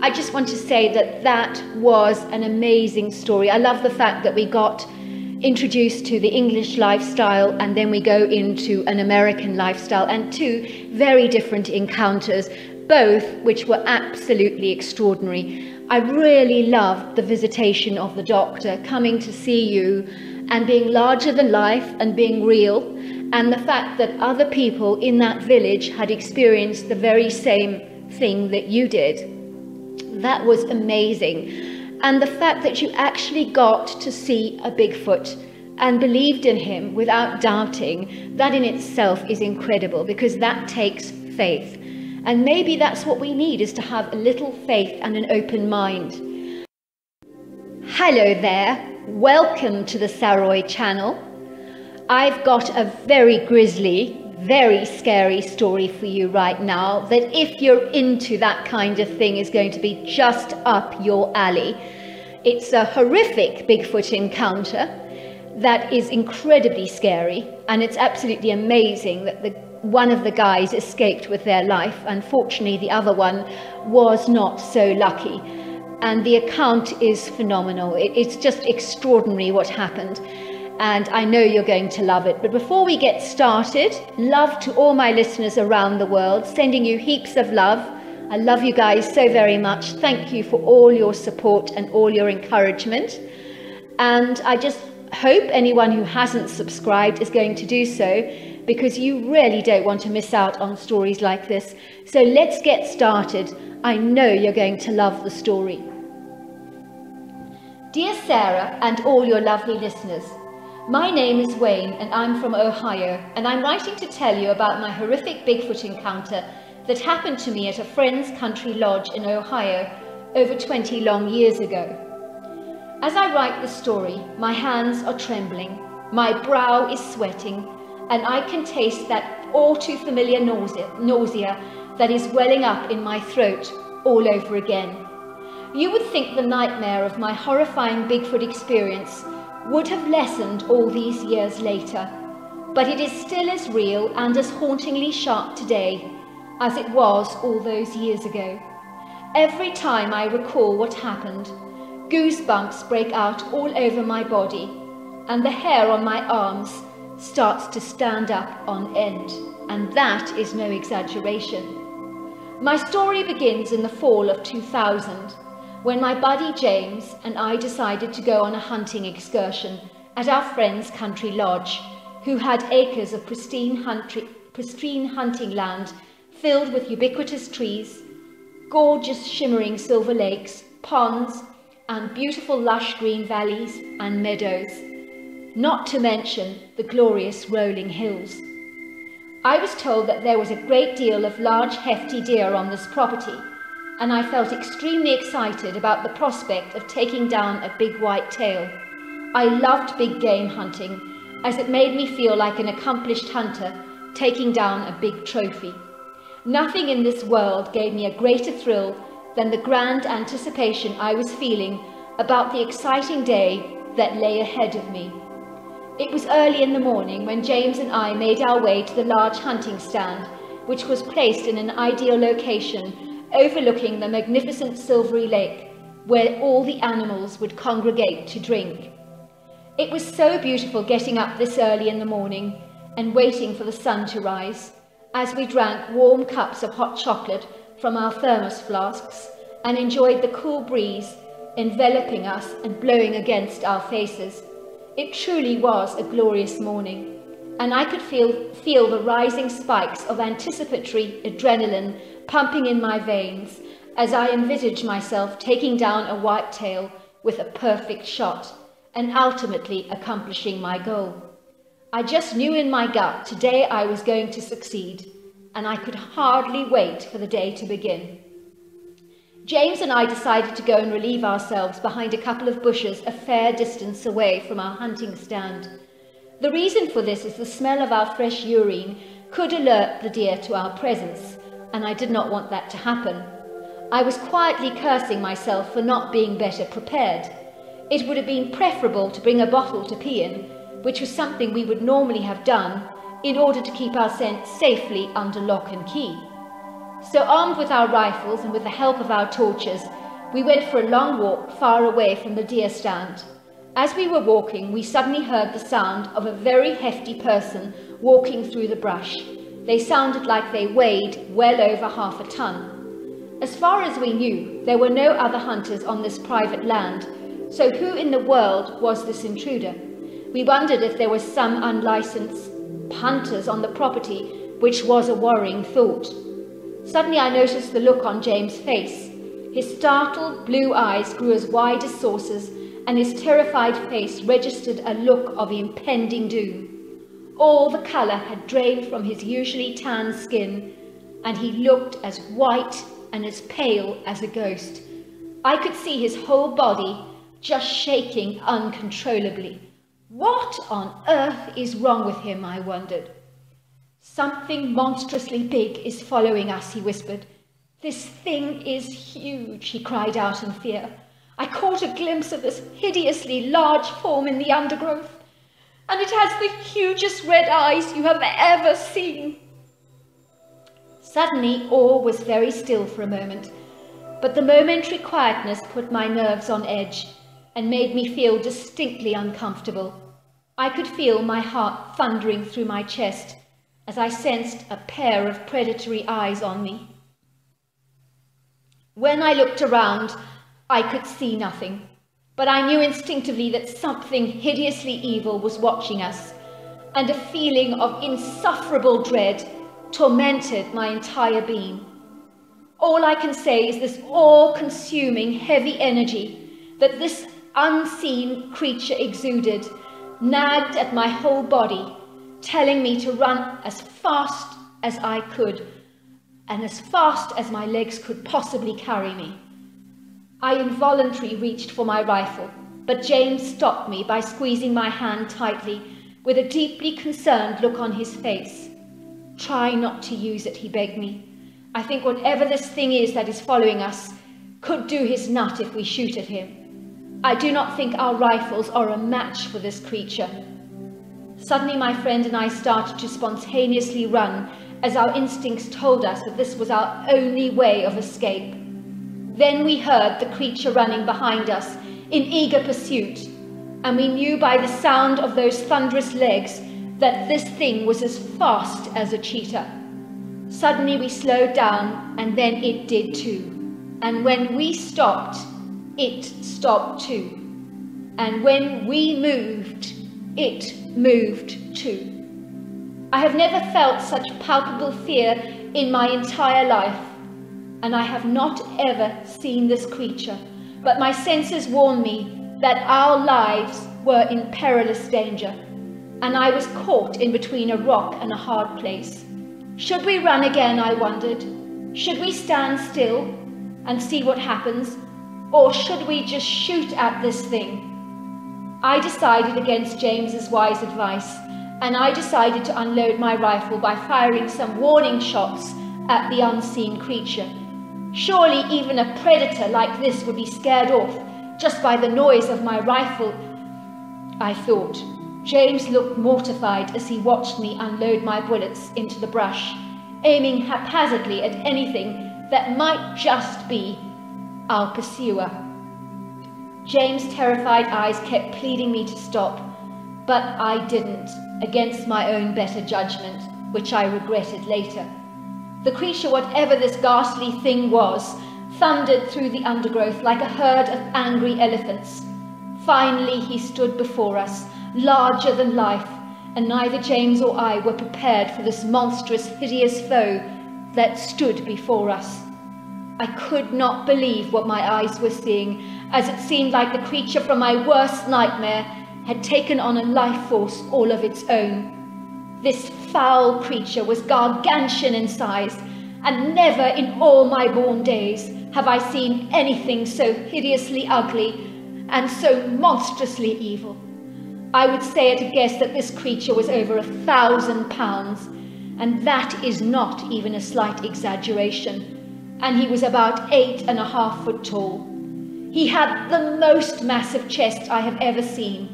I just want to say that that was an amazing story. I love the fact that we got introduced to the English lifestyle and then we go into an American lifestyle, and 2 very different encounters, both which were absolutely extraordinary. I really loved the visitation of the doctor coming to see you and being larger than life and being real, and the fact that other people in that village had experienced the very same thing that you did. That was amazing. And the fact that you actually got to see a Bigfoot and believed in him without doubting, that in itself is incredible, because that takes faith. And maybe that's what we need, is to have a little faith and an open mind. Hello there. Welcome to the Saroy channel. I've got a very grisly, very scary story for you right now that, if you're into that kind of thing, is going to be just up your alley. It's a horrific Bigfoot encounter that is incredibly scary, and it's absolutely amazing that one of the guys escaped with their life. Unfortunately, the other one was not so lucky, and the account is phenomenal. It's just extraordinary what happened. And I know you're going to love it. But before we get started, love to all my listeners around the world, sending you heaps of love. I love you guys so very much. Thank you for all your support and all your encouragement. And I just hope anyone who hasn't subscribed is going to do so, because you really don't want to miss out on stories like this. So let's get started. I know you're going to love the story. Dear Sarah and all your lovely listeners, my name is Wayne and I'm from Ohio, and I'm writing to tell you about my horrific Bigfoot encounter that happened to me at a friend's country lodge in Ohio over 20 long years ago. As I write the story, my hands are trembling, my brow is sweating, and I can taste that all too familiar nausea that is welling up in my throat all over again. You would think the nightmare of my horrifying Bigfoot experience would have lessened all these years later, but it is still as real and as hauntingly sharp today as it was all those years ago. Every time I recall what happened, goosebumps break out all over my body. and the hair on my arms starts to stand up on end, and that is no exaggeration. My story begins in the fall of 2000, when my buddy James and I decided to go on a hunting excursion at our friend's country lodge, who had acres of pristine hunting land filled with ubiquitous trees, gorgeous shimmering silver lakes, ponds, and beautiful lush green valleys and meadows, not to mention the glorious rolling hills. I was told that there was a great deal of large hefty deer on this property, and I felt extremely excited about the prospect of taking down a big white tail. I loved big game hunting, as it made me feel like an accomplished hunter taking down a big trophy. Nothing in this world gave me a greater thrill than the grand anticipation I was feeling about the exciting day that lay ahead of me. It was early in the morning when James and I made our way to the large hunting stand, which was placed in an ideal location overlooking the magnificent silvery lake, where all the animals would congregate to drink. It was so beautiful getting up this early in the morning and waiting for the sun to rise, as we drank warm cups of hot chocolate from our thermos flasks and enjoyed the cool breeze enveloping us and blowing against our faces. It truly was a glorious morning, and I could feel the rising spikes of anticipatory adrenaline pumping in my veins as I envisaged myself taking down a whitetail with a perfect shot and ultimately accomplishing my goal. I just knew in my gut today I was going to succeed, and I could hardly wait for the day to begin. James and I decided to go and relieve ourselves behind a couple of bushes a fair distance away from our hunting stand. The reason for this is the smell of our fresh urine could alert the deer to our presence, and I did not want that to happen. I was quietly cursing myself for not being better prepared. It would have been preferable to bring a bottle to pee in, which was something we would normally have done in order to keep our scent safely under lock and key. So armed with our rifles and with the help of our torches, we went for a long walk far away from the deer stand. As we were walking, we suddenly heard the sound of a very hefty person walking through the brush. They sounded like they weighed well over half a ton. As far as we knew, there were no other hunters on this private land, so who in the world was this intruder? We wondered if there were some unlicensed hunters on the property, which was a worrying thought. Suddenly I noticed the look on James' face. His startled blue eyes grew as wide as saucers, and his terrified face registered a look of impending doom. All the colour had drained from his usually tan skin, and he looked as white and as pale as a ghost. I could see his whole body just shaking uncontrollably. What on earth is wrong with him, I wondered. Something monstrously big is following us, he whispered. This thing is huge, he cried out in fear. I caught a glimpse of this hideously large form in the undergrowth, and it has the hugest red eyes you have ever seen. Suddenly all was very still for a moment, but the momentary quietness put my nerves on edge and made me feel distinctly uncomfortable. I could feel my heart thundering through my chest as I sensed a pair of predatory eyes on me. When I looked around, I could see nothing, but I knew instinctively that something hideously evil was watching us, and a feeling of insufferable dread tormented my entire being. All I can say is this all-consuming heavy energy that this unseen creature exuded nagged at my whole body, telling me to run as fast as I could, and as fast as my legs could possibly carry me. I involuntarily reached for my rifle, but James stopped me by squeezing my hand tightly, with a deeply concerned look on his face. Try not to use it, he begged me. I think whatever this thing is that is following us could do his nut if we shoot at him. I do not think our rifles are a match for this creature. Suddenly my friend and I started to spontaneously run, as our instincts told us that this was our only way of escape. Then we heard the creature running behind us in eager pursuit. and we knew by the sound of those thunderous legs that this thing was as fast as a cheetah. Suddenly we slowed down, and then it did too. And when we stopped, it stopped too. And when we moved, it moved too. I have never felt such palpable fear in my entire life, and I have not ever seen this creature, but my senses warned me that our lives were in perilous danger, and I was caught in between a rock and a hard place. Should we run again, I wondered? Should we stand still and see what happens, or should we just shoot at this thing? I decided against James's wise advice, and I decided to unload my rifle by firing some warning shots at the unseen creature. Surely even a predator like this would be scared off just by the noise of my rifle, I thought. James looked mortified as he watched me unload my bullets into the brush, aiming haphazardly at anything that might just be our pursuer. James' terrified eyes kept pleading me to stop, but I didn't, against my own better judgment, which I regretted later. The creature, whatever this ghastly thing was, thundered through the undergrowth like a herd of angry elephants. Finally he stood before us, larger than life, and neither James or I were prepared for this monstrous, hideous foe that stood before us. I could not believe what my eyes were seeing, as it seemed like the creature from my worst nightmare had taken on a life force all of its own. This foul creature was gargantuan in size, and never in all my born days have I seen anything so hideously ugly and so monstrously evil. I would say at a guess that this creature was over 1,000 pounds, and that is not even a slight exaggeration, and he was about 8.5 feet tall. He had the most massive chest I have ever seen,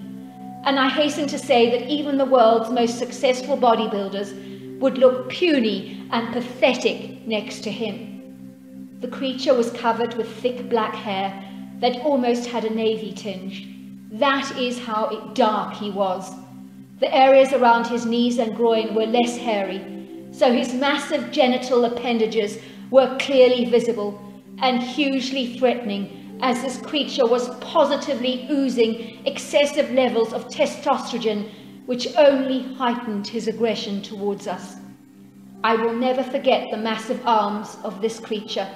and I hasten to say that even the world's most successful bodybuilders would look puny and pathetic next to him. The creature was covered with thick black hair that almost had a navy tinge. That is how dark he was. The areas around his knees and groin were less hairy, so his massive genital appendages were clearly visible and hugely threatening, as this creature was positively oozing excessive levels of testosterone, which only heightened his aggression towards us. I will never forget the massive arms of this creature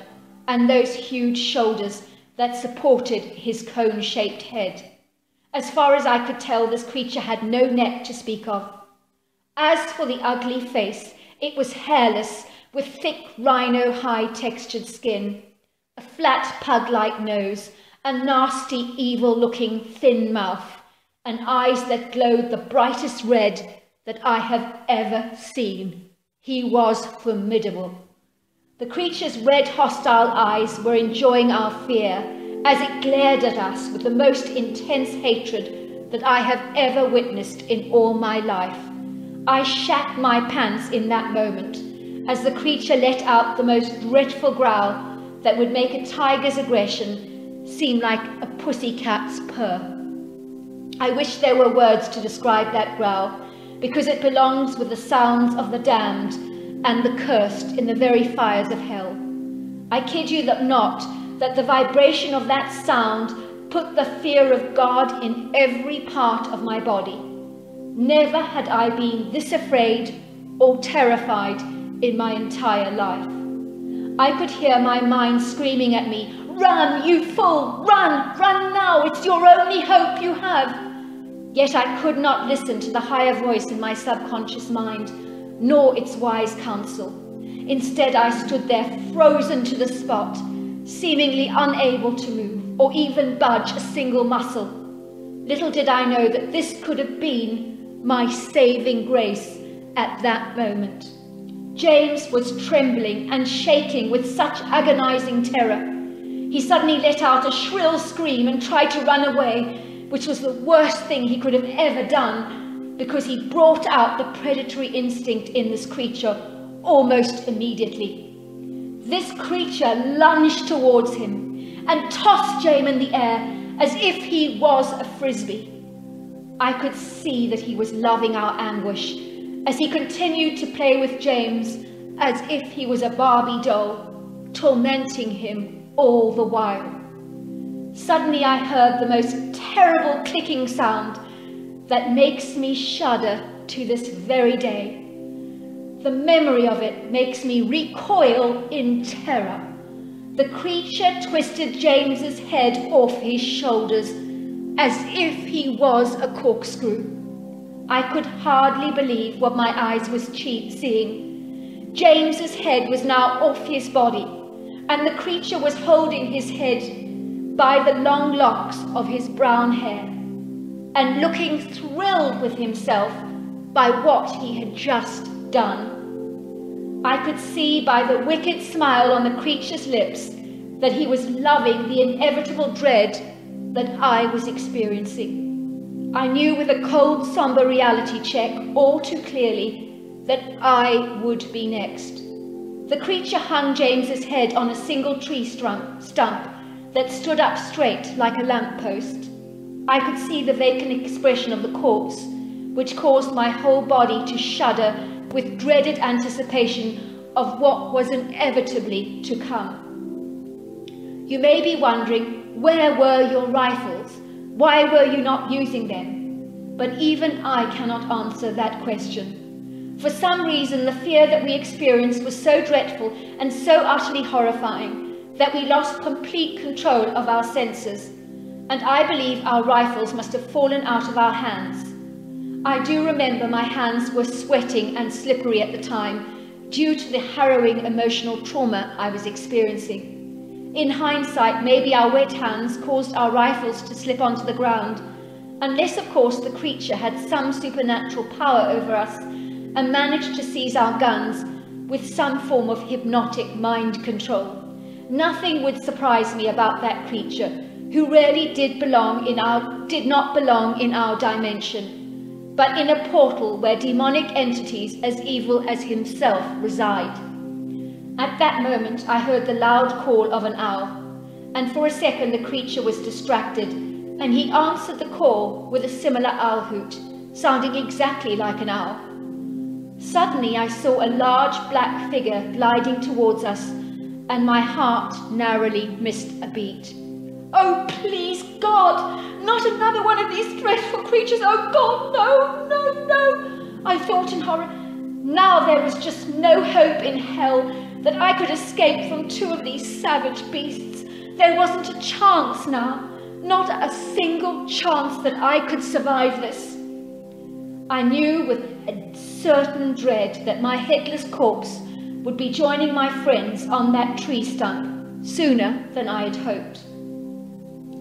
and those huge shoulders that supported his cone-shaped head. As far as I could tell, this creature had no neck to speak of. As for the ugly face, it was hairless, with thick rhino high-textured skin, a flat pug-like nose, a nasty, evil-looking thin mouth, and eyes that glowed the brightest red that I have ever seen. He was formidable. The creature's red, hostile eyes were enjoying our fear as it glared at us with the most intense hatred that I have ever witnessed in all my life. I shat my pants in that moment as the creature let out the most dreadful growl that would make a tiger's aggression seem like a pussycat's purr. I wish there were words to describe that growl, because it belongs with the sounds of the damned and the cursed in the very fires of hell. I kid you not that the vibration of that sound put the fear of God in every part of my body. Never had I been this afraid or terrified in my entire life. I could hear my mind screaming at me, "Run, you fool! Run! Run now! It's your only hope you have!" Yet I could not listen to the higher voice in my subconscious mind, nor its wise counsel. Instead, I stood there frozen to the spot, seemingly unable to move or even budge a single muscle. Little did I know that this could have been my saving grace at that moment. James was trembling and shaking with such agonizing terror. He suddenly let out a shrill scream and tried to run away, which was the worst thing he could have ever done, because he brought out the predatory instinct in this creature almost immediately. This creature lunged towards him and tossed James in the air as if he was a frisbee. I could see that he was loving our anguish as he continued to play with James as if he was a Barbie doll, tormenting him all the while. Suddenly I heard the most terrible clicking sound that makes me shudder to this very day. The memory of it makes me recoil in terror. The creature twisted James's head off his shoulders as if he was a corkscrew. I could hardly believe what my eyes was seeing. James's head was now off his body, and the creature was holding his head by the long locks of his brown hair, and looking thrilled with himself by what he had just done. I could see by the wicked smile on the creature's lips that he was loving the inevitable dread that I was experiencing. I knew with a cold, somber reality check all too clearly that I would be next. The creature hung James's head on a single tree stump that stood up straight like a lamppost. I could see the vacant expression of the corpse, which caused my whole body to shudder with dreaded anticipation of what was inevitably to come. You may be wondering, where were your rifles? Why were you not using them? But even I cannot answer that question. For some reason, the fear that we experienced was so dreadful and so utterly horrifying that we lost complete control of our senses, and I believe our rifles must have fallen out of our hands. I do remember my hands were sweating and slippery at the time due to the harrowing emotional trauma I was experiencing. In hindsight, maybe our wet hands caused our rifles to slip onto the ground, unless of course the creature had some supernatural power over us and managed to seize our guns with some form of hypnotic mind control. Nothing would surprise me about that creature, who really did not belong in our dimension, but in a portal where demonic entities as evil as himself reside. At that moment, I heard the loud call of an owl, and for a second the creature was distracted, and he answered the call with a similar owl hoot, sounding exactly like an owl. Suddenly I saw a large black figure gliding towards us, and my heart narrowly missed a beat. Oh, please, God, not another one of these dreadful creatures. Oh, God, no, no, no, I thought in horror. Now there was just no hope in hell that I could escape from two of these savage beasts. There wasn't a chance now, not a single chance that I could survive this. I knew with a certain dread that my headless corpse would be joining my friends on that tree stump sooner than I had hoped.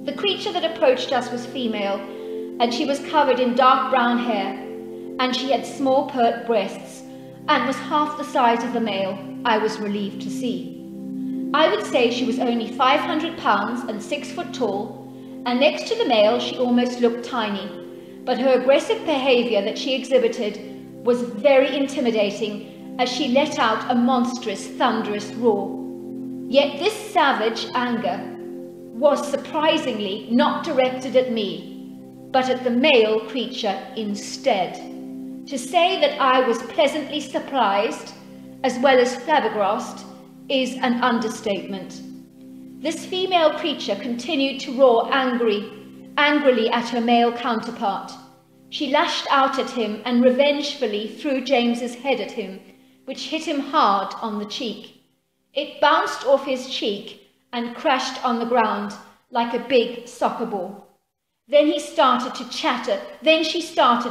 The creature that approached us was female, and she was covered in dark brown hair, and she had small pert breasts, and was half the size of the male I was relieved to see. I would say she was only 500 pounds and 6 foot tall, and next to the male she almost looked tiny, but her aggressive behaviour that she exhibited was very intimidating as she let out a monstrous, thunderous roar. Yet this savage anger was surprisingly not directed at me, but at the male creature instead. To say that I was pleasantly surprised, as well as flabbergasted, is an understatement. This female creature continued to roar angrily at her male counterpart. She lashed out at him and revengefully threw James's head at him, which hit him hard on the cheek. It bounced off his cheek and crashed on the ground like a big soccer ball. Then she started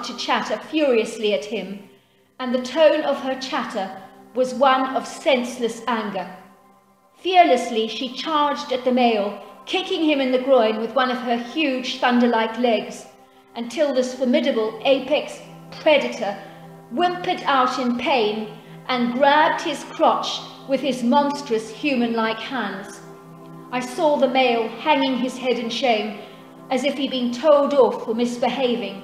to chatter furiously at him, and the tone of her chatter was one of senseless anger. Fearlessly she charged at the male, kicking him in the groin with one of her huge thunder-like legs, until this formidable apex predator whimpered out in pain and grabbed his crotch with his monstrous human-like hands. I saw the male hanging his head in shame, as if he'd been told off for misbehaving.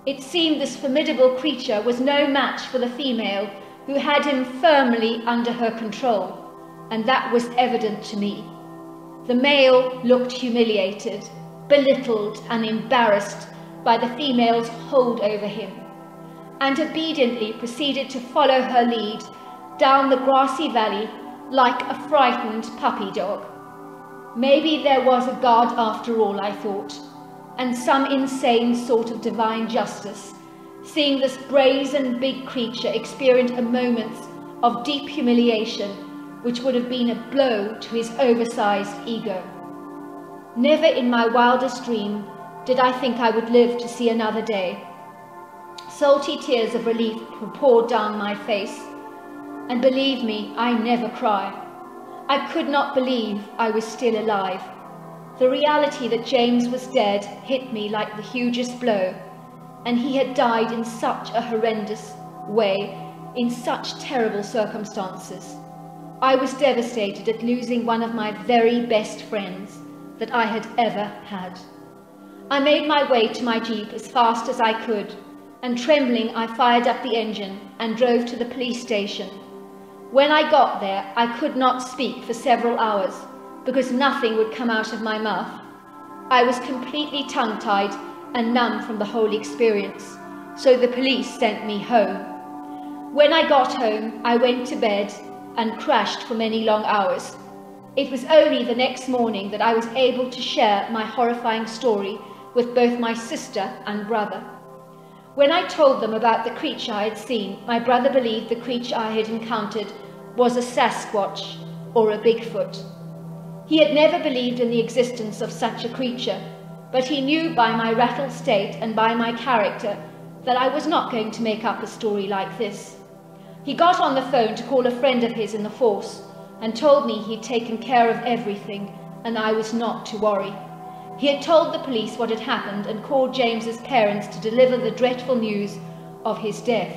It seemed this formidable creature was no match for the female, who had him firmly under her control, and that was evident to me. The male looked humiliated, belittled and embarrassed by the female's hold over him, and obediently proceeded to follow her lead down the grassy valley like a frightened puppy dog. Maybe there was a God after all, I thought, and some insane sort of divine justice, seeing this brazen big creature experience a moment of deep humiliation which would have been a blow to his oversized ego. Never in my wildest dream did I think I would live to see another day. Salty tears of relief poured down my face, and believe me, I never cry. I could not believe I was still alive. The reality that James was dead hit me like the hugest blow, and he had died in such a horrendous way, in such terrible circumstances. I was devastated at losing one of my very best friends that I had ever had. I made my way to my jeep as fast as I could, and trembling I fired up the engine and drove to the police station. When I got there, I could not speak for several hours because nothing would come out of my mouth. I was completely tongue-tied and numb from the whole experience, so the police sent me home. When I got home, I went to bed and crashed for many long hours. It was only the next morning that I was able to share my horrifying story with both my sister and brother. When I told them about the creature I had seen, my brother believed the creature I had encountered was a Sasquatch or a Bigfoot. He had never believed in the existence of such a creature, but he knew by my rattled state and by my character that I was not going to make up a story like this. He got on the phone to call a friend of his in the force and told me he'd taken care of everything and I was not to worry. He had told the police what had happened and called James's parents to deliver the dreadful news of his death.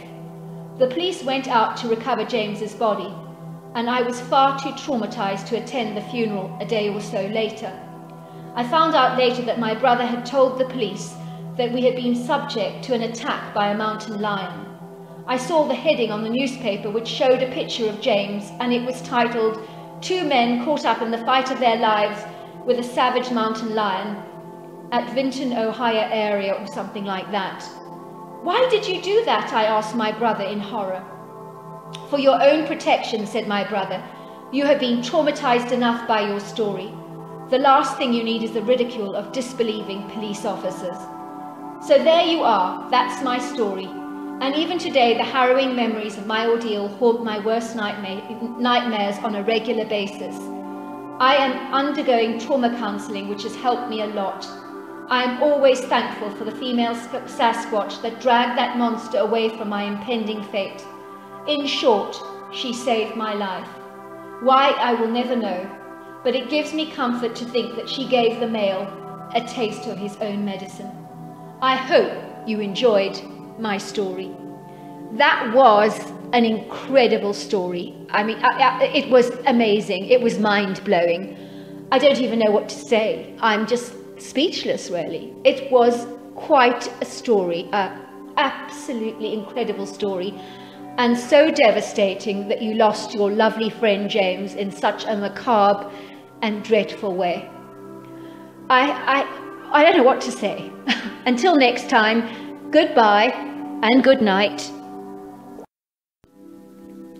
The police went out to recover James's body, and I was far too traumatized to attend the funeral a day or so later. I found out later that my brother had told the police that we had been subject to an attack by a mountain lion. I saw the heading on the newspaper which showed a picture of James, and it was titled, "Two men caught up in the fight of their lives with a savage mountain lion at Vinton, Ohio area," or something like that. "Why did you do that?" I asked my brother in horror. "For your own protection," said my brother. "You have been traumatized enough by your story. The last thing you need is the ridicule of disbelieving police officers." So there you are, that's my story. And even today, the harrowing memories of my ordeal haunt my worst nightmares on a regular basis. I am undergoing trauma counseling, which has helped me a lot. I am always thankful for the female Sasquatch that dragged that monster away from my impending fate. In short, she saved my life. Why, I will never know, but it gives me comfort to think that she gave the male a taste of his own medicine. I hope you enjoyed my story. That was an incredible story. I mean, it was amazing. It was mind-blowing. I don't even know what to say. I'm just speechless, really. It was quite a story, an absolutely incredible story, and so devastating that you lost your lovely friend James in such a macabre and dreadful way. I don't know what to say. Until next time, goodbye and good night.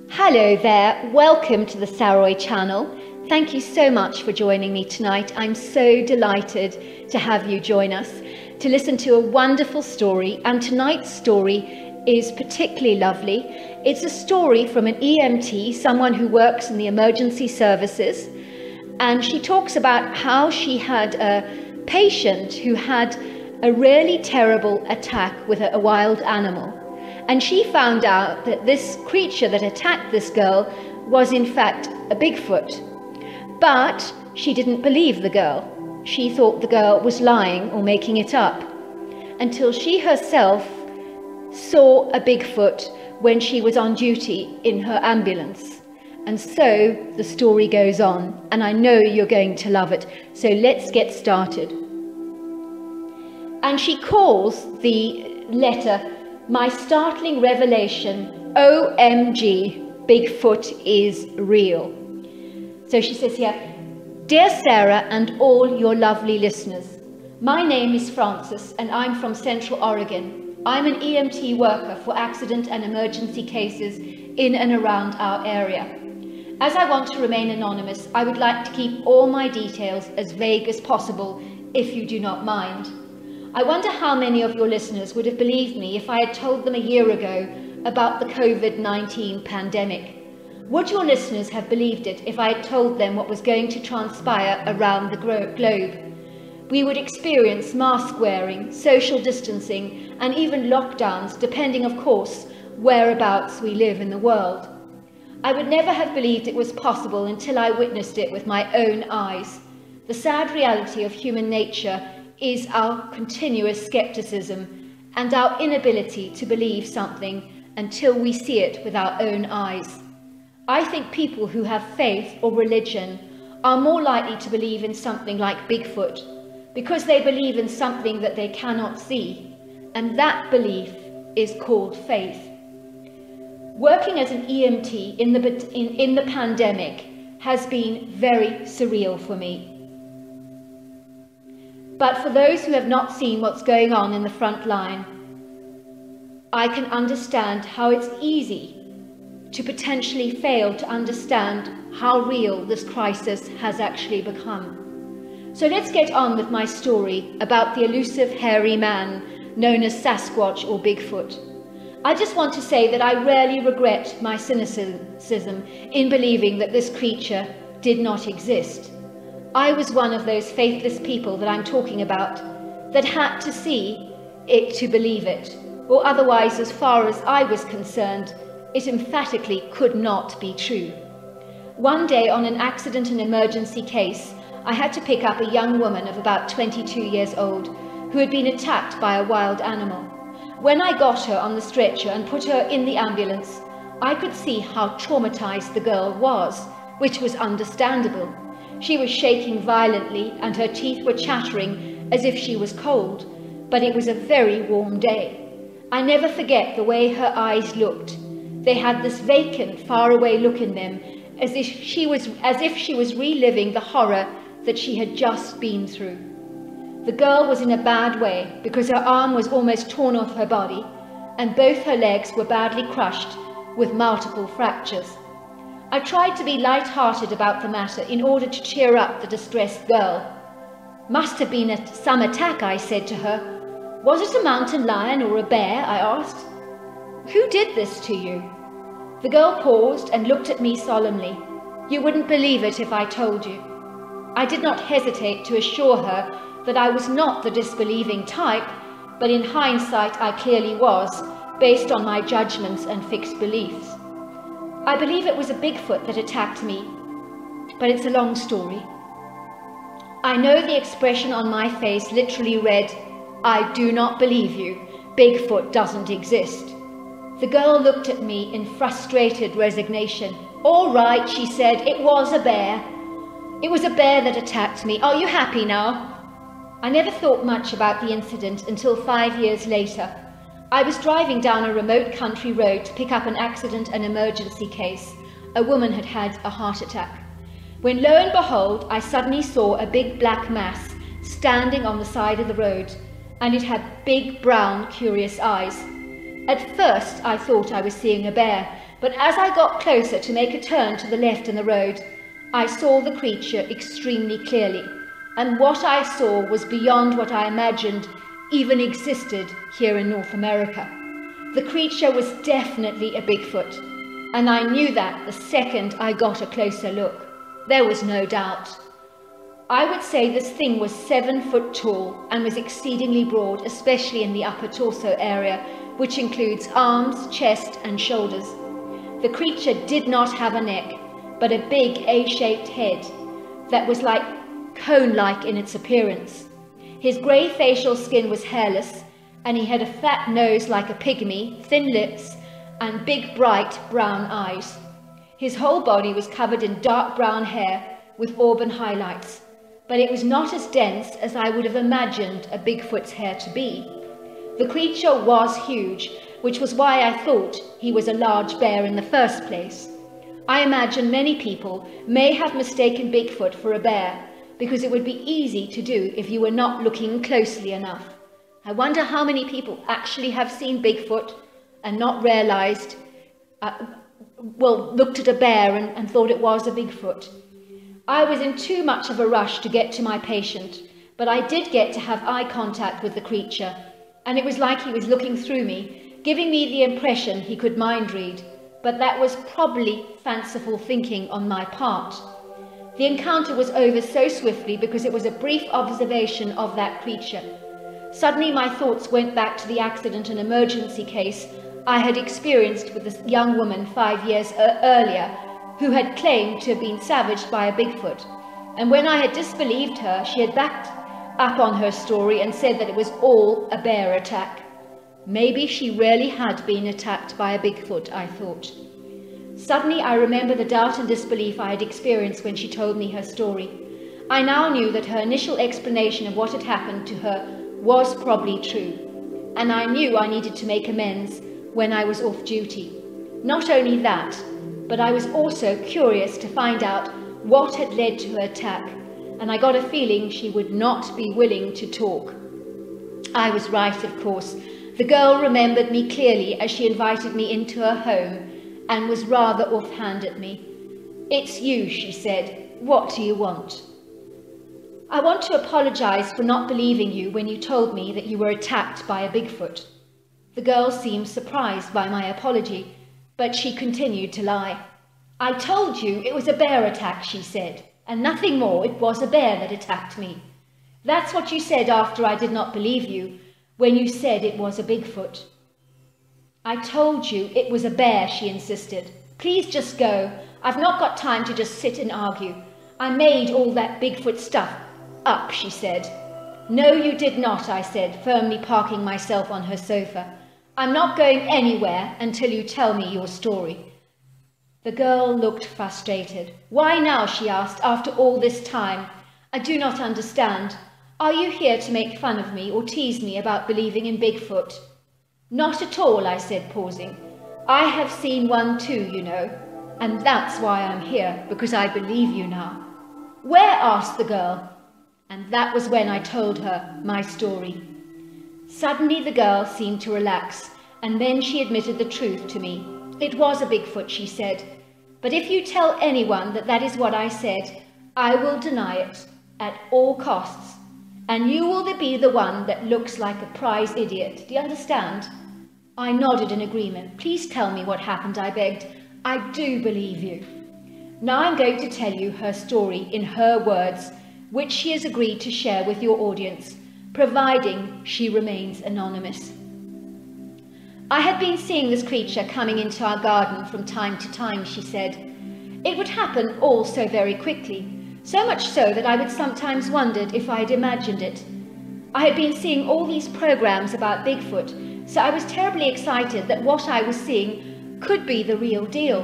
Hello there, welcome to the Saroy channel. Thank you so much for joining me tonight. I'm so delighted to have you join us to listen to a wonderful story, and tonight's story is particularly lovely. It's a story from an EMT, someone who works in the emergency services, and she talks about how she had a patient who had a really terrible attack with a wild animal. And she found out that this creature that attacked this girl was in fact a Bigfoot. But she didn't believe the girl. She thought the girl was lying or making it up, until she herself saw a Bigfoot when she was on duty in her ambulance. And so the story goes on, and I know you're going to love it. So let's get started. And she calls the letter, "My startling revelation, OMG, Bigfoot is real." So she says here, "Dear Sarah and all your lovely listeners, My name is Frances and I'm from Central Oregon. I'm an EMT worker for accident and emergency cases in and around our area. As I want to remain anonymous, I would like to keep all my details as vague as possible, if you do not mind. I wonder how many of your listeners would have believed me if I had told them a year ago about the COVID-19 pandemic. Would your listeners have believed it if I had told them what was going to transpire around the globe? We would experience mask wearing, social distancing, and even lockdowns, depending, of course, whereabouts we live in the world. I would never have believed it was possible until I witnessed it with my own eyes. The sad reality of human nature is our continuous skepticism and our inability to believe something until we see it with our own eyes. I think people who have faith or religion are more likely to believe in something like Bigfoot because they believe in something that they cannot see, and that belief is called faith. Working as an EMT in the pandemic has been very surreal for me. But for those who have not seen what's going on in the front line, I can understand how it's easy to potentially fail to understand how real this crisis has actually become. So let's get on with my story about the elusive hairy man known as Sasquatch or Bigfoot. I just want to say that I rarely regret my cynicism in believing that this creature did not exist. I was one of those faithless people that I'm talking about that had to see it to believe it, or otherwise, as far as I was concerned, it emphatically could not be true. One day on an accident and emergency case, I had to pick up a young woman of about 22 years old who had been attacked by a wild animal. When I got her on the stretcher and put her in the ambulance, I could see how traumatized the girl was, which was understandable. She was shaking violently and her teeth were chattering as if she was cold, but it was a very warm day. I never forget the way her eyes looked. They had this vacant, faraway look in them, as if she was reliving the horror that she had just been through. The girl was in a bad way because her arm was almost torn off her body and both her legs were badly crushed with multiple fractures. I tried to be light-hearted about the matter in order to cheer up the distressed girl. "Must have been some attack," I said to her. "Was it a mountain lion or a bear?" I asked. "Who did this to you?" The girl paused and looked at me solemnly. "You wouldn't believe it if I told you." I did not hesitate to assure her that I was not the disbelieving type, but in hindsight I clearly was, based on my judgments and fixed beliefs. I believe it was a Bigfoot that attacked me, but it's a long story. I know the expression on my face literally read, "I do not believe you. Bigfoot doesn't exist." The girl looked at me in frustrated resignation. "All right," she said, "it was a bear. It was a bear that attacked me. Are you happy now?" I never thought much about the incident until 5 years later. I was driving down a remote country road to pick up an accident and emergency case. A woman had had a heart attack. When lo and behold, I suddenly saw a big black mass standing on the side of the road, and it had big brown curious eyes. At first I thought I was seeing a bear, but as I got closer to make a turn to the left in the road, I saw the creature extremely clearly, and what I saw was beyond what I imagined even existed here in North America. The creature was definitely a Bigfoot, and I knew that the second I got a closer look. There was no doubt. I would say this thing was 7 foot tall and was exceedingly broad, especially in the upper torso area, which includes arms, chest, and shoulders. The creature did not have a neck, but a big A-shaped head that was like cone-like in its appearance. His grey facial skin was hairless, and he had a flat nose like a pygmy, thin lips, and big bright brown eyes. His whole body was covered in dark brown hair with auburn highlights, but it was not as dense as I would have imagined a Bigfoot's hair to be. The creature was huge, which was why I thought he was a large bear in the first place. I imagine many people may have mistaken Bigfoot for a bear, because it would be easy to do if you were not looking closely enough. I wonder how many people actually have seen Bigfoot and not realized, looked at a bear and thought it was a Bigfoot. I was in too much of a rush to get to my patient, but I did get to have eye contact with the creature, and it was like he was looking through me, giving me the impression he could mind read, but that was probably fanciful thinking on my part. The encounter was over so swiftly because it was a brief observation of that creature. Suddenly my thoughts went back to the accident and emergency case I had experienced with a young woman 5 years earlier who had claimed to have been savaged by a Bigfoot. And when I had disbelieved her, she had backed up on her story and said that it was all a bear attack. Maybe she really had been attacked by a Bigfoot, I thought. Suddenly I remember the doubt and disbelief I had experienced when she told me her story. I now knew that her initial explanation of what had happened to her was probably true, and I knew I needed to make amends when I was off duty. Not only that, but I was also curious to find out what had led to her attack, and I got a feeling she would not be willing to talk. I was right, of course. The girl remembered me clearly as she invited me into her home and was rather offhand at me. "It's you," she said. "What do you want?" "I want to apologize for not believing you when you told me that you were attacked by a Bigfoot." The girl seemed surprised by my apology, but she continued to lie. "I told you it was a bear attack," she said, "and nothing more. It was a bear that attacked me." "That's what you said after I did not believe you, when you said it was a Bigfoot." "I told you it was a bear," she insisted. "Please just go. I've not got time to just sit and argue. I made all that Bigfoot stuff up," she said. "No, you did not," I said, firmly parking myself on her sofa. "I'm not going anywhere until you tell me your story." The girl looked frustrated. "Why now?" she asked, "after all this time? I do not understand. Are you here to make fun of me or tease me about believing in Bigfoot?" "Not at all," I said, pausing. "I have seen one too, you know, and that's why I'm here, because I believe you now." "Where?" asked the girl. And that was when I told her my story. Suddenly the girl seemed to relax, and then she admitted the truth to me. "It was a Bigfoot," she said, "but if you tell anyone that that is what I said, I will deny it at all costs, and you will be the one that looks like a prize idiot. Do you understand?" I nodded in agreement. "Please tell me what happened," I begged. "I do believe you." Now I'm going to tell you her story in her words, which she has agreed to share with your audience, providing she remains anonymous. "I had been seeing this creature coming into our garden from time to time," she said. "It would happen all so very quickly, so much so that I would sometimes wondered if I had imagined it. I had been seeing all these programs about Bigfoot, so I was terribly excited that what I was seeing could be the real deal.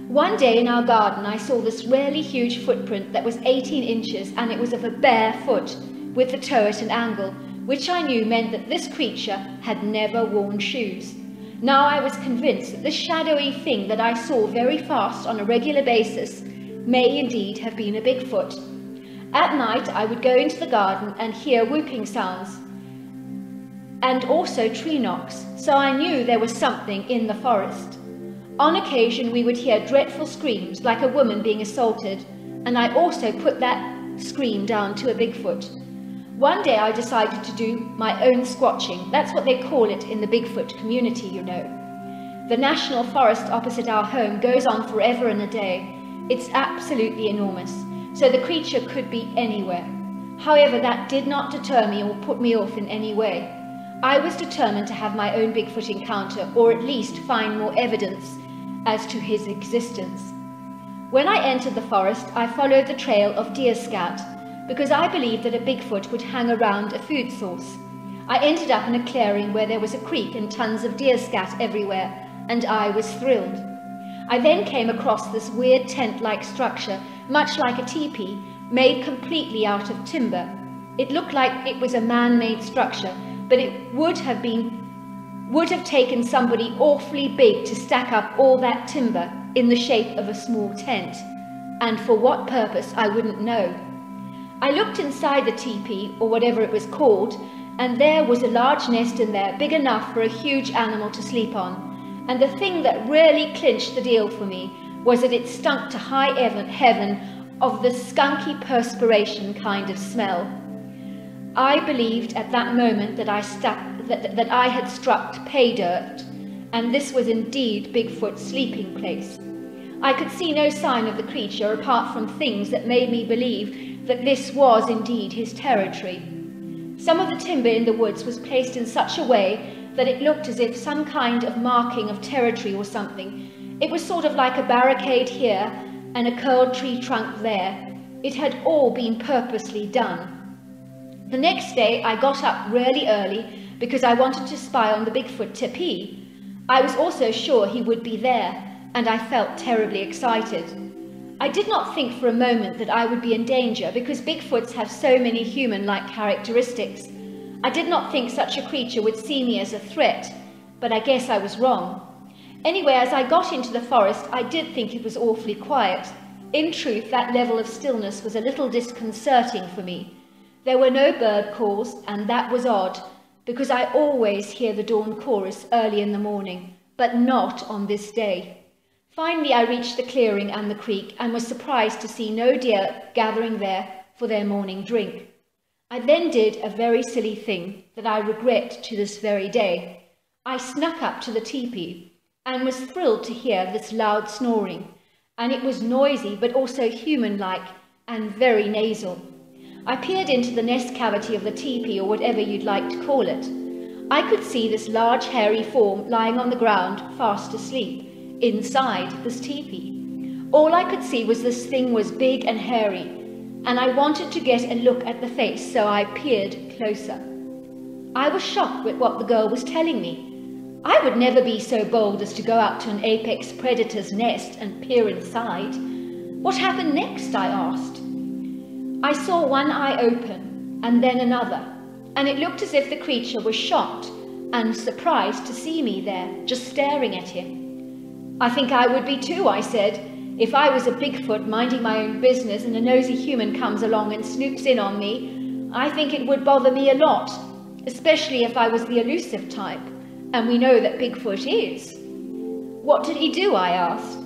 One day in our garden I saw this really huge footprint that was 18 inches, and it was of a bare foot with the toe at an angle, which I knew meant that this creature had never worn shoes. Now I was convinced that this shadowy thing that I saw very fast on a regular basis may indeed have been a Bigfoot. At night I would go into the garden and hear whooping sounds and also tree knocks, so I knew there was something in the forest. On occasion we would hear dreadful screams like a woman being assaulted, and I also put that scream down to a Bigfoot. One day I decided to do my own squatching. That's what they call it in the Bigfoot community, you know. The national forest opposite our home goes on forever and a day. It's absolutely enormous, so the creature could be anywhere. However, that did not deter me or put me off in any way. I was determined to have my own Bigfoot encounter, or at least find more evidence as to his existence. When I entered the forest, I followed the trail of deer scat, because I believed that a Bigfoot would hang around a food source. I ended up in a clearing where there was a creek and tons of deer scat everywhere, and I was thrilled. I then came across this weird tent-like structure, much like a teepee, made completely out of timber. It looked like it was a man-made structure, but it would have taken somebody awfully big to stack up all that timber in the shape of a small tent, and for what purpose I wouldn't know. I looked inside the teepee, or whatever it was called, and there was a large nest in there, big enough for a huge animal to sleep on. And the thing that really clinched the deal for me was that it stunk to high heaven of the skunky perspiration kind of smell. I believed at that moment that I had struck pay dirt, and this was indeed Bigfoot's sleeping place. I could see no sign of the creature apart from things that made me believe that this was indeed his territory. Some of the timber in the woods was placed in such a way that it looked as if some kind of marking of territory or something. It was sort of like a barricade here and a curled tree trunk there. It had all been purposely done. The next day I got up really early because I wanted to spy on the Bigfoot teepee. I was also sure he would be there, and I felt terribly excited. I did not think for a moment that I would be in danger because Bigfoots have so many human-like characteristics. I did not think such a creature would see me as a threat, but I guess I was wrong. Anyway, as I got into the forest, I did think it was awfully quiet. In truth, that level of stillness was a little disconcerting for me. There were no bird calls, and that was odd, because I always hear the dawn chorus early in the morning, but not on this day. Finally, I reached the clearing and the creek and was surprised to see no deer gathering there for their morning drink. I then did a very silly thing that I regret to this very day. I snuck up to the teepee and was thrilled to hear this loud snoring, and it was noisy but also human-like and very nasal. I peered into the nest cavity of the teepee, or whatever you'd like to call it. I could see this large hairy form lying on the ground, fast asleep, inside this teepee. All I could see was this thing was big and hairy, and I wanted to get a look at the face, so I peered closer. I was shocked with what the girl was telling me. I would never be so bold as to go up to an apex predator's nest and peer inside. What happened next? I asked. I saw one eye open, and then another, and it looked as if the creature was shocked and surprised to see me there, just staring at him. I think I would be too, I said. If I was a Bigfoot minding my own business and a nosy human comes along and snoops in on me, I think it would bother me a lot, especially if I was the elusive type, and we know that Bigfoot is. What did he do? I asked.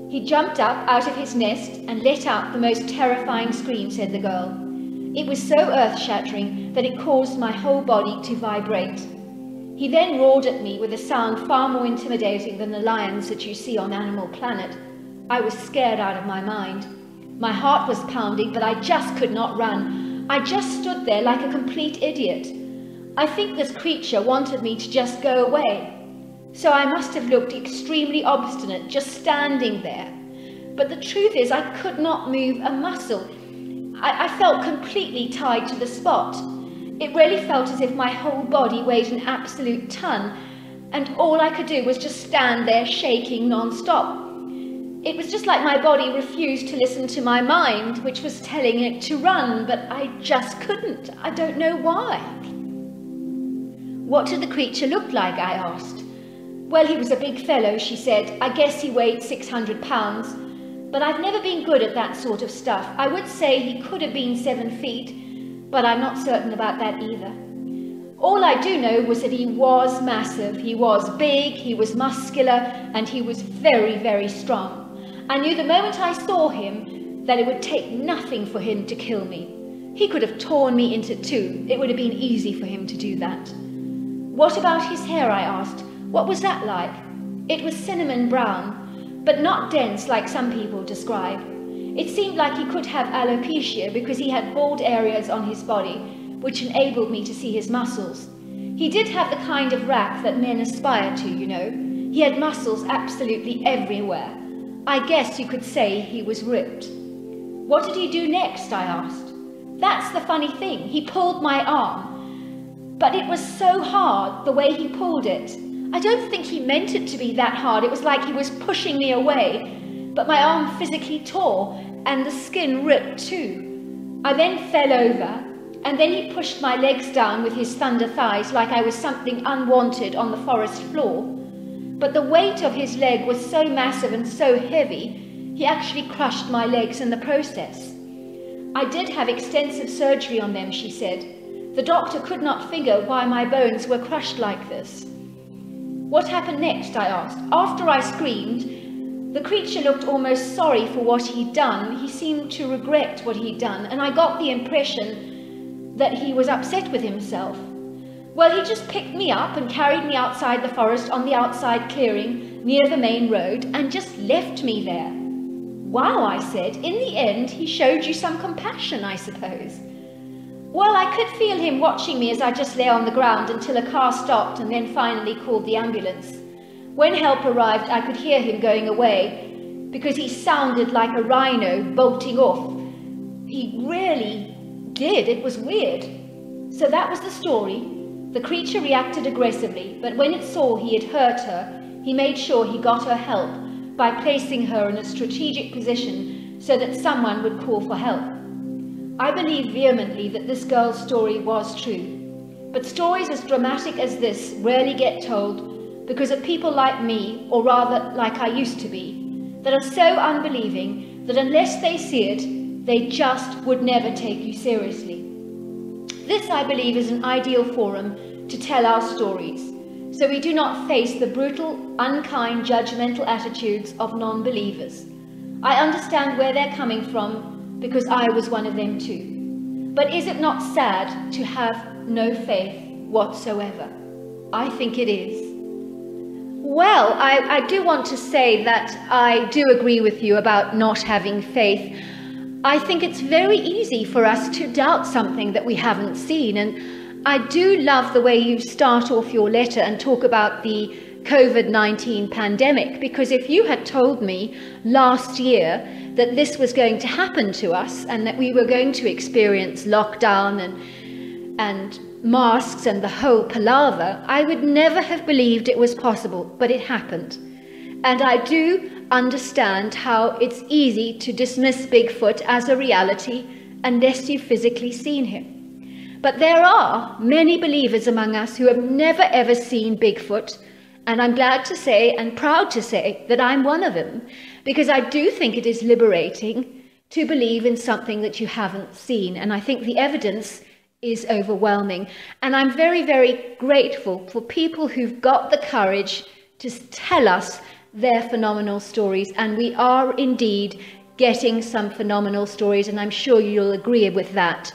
He jumped up out of his nest and let out the most terrifying scream, said the girl. It was so earth-shattering that it caused my whole body to vibrate. He then roared at me with a sound far more intimidating than the lions that you see on Animal Planet. I was scared out of my mind. My heart was pounding, but I just could not run. I just stood there like a complete idiot. I think this creature wanted me to just go away. So I must have looked extremely obstinate, just standing there. But the truth is, I could not move a muscle. I felt completely tied to the spot. It really felt as if my whole body weighed an absolute ton, and all I could do was just stand there shaking non-stop. It was just like my body refused to listen to my mind, which was telling it to run, but I just couldn't. I don't know why. What did the creature look like? I asked. Well, he was a big fellow, she said. I guess he weighed 600 pounds. But I've never been good at that sort of stuff. I would say he could have been 7 feet, but I'm not certain about that either. All I do know was that he was massive. He was big, he was muscular, and he was very, very strong. I knew the moment I saw him that it would take nothing for him to kill me. He could have torn me into two. It would have been easy for him to do that. What about his hair? I asked. What was that like? It was cinnamon brown, but not dense like some people describe. It seemed like he could have alopecia because he had bald areas on his body, which enabled me to see his muscles. He did have the kind of rack that men aspire to, you know. He had muscles absolutely everywhere. I guess you could say he was ripped. What did he do next? I asked. That's the funny thing. He pulled my arm, but it was so hard the way he pulled it. I don't think he meant it to be that hard. It was like he was pushing me away, but my arm physically tore and the skin ripped too. I then fell over, and then he pushed my legs down with his thunder thighs like I was something unwanted on the forest floor. But the weight of his leg was so massive and so heavy, he actually crushed my legs in the process. I did have extensive surgery on them, she said. The doctor could not figure why my bones were crushed like this. What happened next, I asked. After I screamed, the creature looked almost sorry for what he'd done. He seemed to regret what he'd done, and I got the impression that he was upset with himself. Well, he just picked me up and carried me outside the forest on the outside clearing near the main road and just left me there. Wow, I said, in the end he showed you some compassion, I suppose. Well, I could feel him watching me as I just lay on the ground until a car stopped and then finally called the ambulance. When help arrived, I could hear him going away because he sounded like a rhino bolting off. He really did. It was weird. So that was the story. The creature reacted aggressively, but when it saw he had hurt her, he made sure he got her help by placing her in a strategic position so that someone would call for help. I believe vehemently that this girl's story was true, but stories as dramatic as this rarely get told because of people like me, or rather like I used to be, that are so unbelieving that unless they see it, they just would never take you seriously. This, I believe, is an ideal forum to tell our stories, so we do not face the brutal, unkind, judgmental attitudes of non-believers. I understand where they're coming from because I was one of them too. But is it not sad to have no faith whatsoever? I think it is. Well, I do want to say that I do agree with you about not having faith. I think it's very easy for us to doubt something that we haven't seen, and I do love the way you start off your letter and talk about the COVID-19 pandemic, because if you had told me last year that this was going to happen to us and that we were going to experience lockdown and masks and the whole palaver, I would never have believed it was possible, but it happened. And I do understand how it's easy to dismiss Bigfoot as a reality unless you've physically seen him. But there are many believers among us who have never ever seen Bigfoot, and I'm glad to say and proud to say that I'm one of them, because I do think it is liberating to believe in something that you haven't seen, and I think the evidence is overwhelming. And I'm very, very grateful for people who've got the courage to tell us their phenomenal stories, and we are indeed getting some phenomenal stories, and I'm sure you'll agree with that.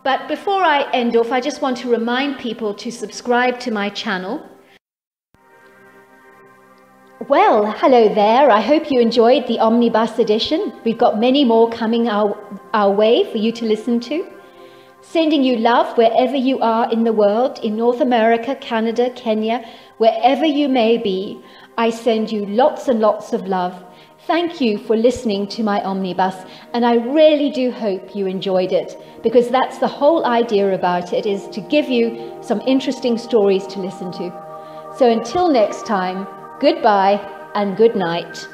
But before I end off, I just want to remind people to subscribe to my channel. Well, hello there. I hope you enjoyed the omnibus edition. We've got many more coming our way for you to listen to. Sending you love wherever you are in the world, in North America, Canada, Kenya, wherever you may be. I send you lots and lots of love. Thank you for listening to my omnibus, and I really do hope you enjoyed it, because that's the whole idea about it, is to give you some interesting stories to listen to. So until next time, goodbye and good night.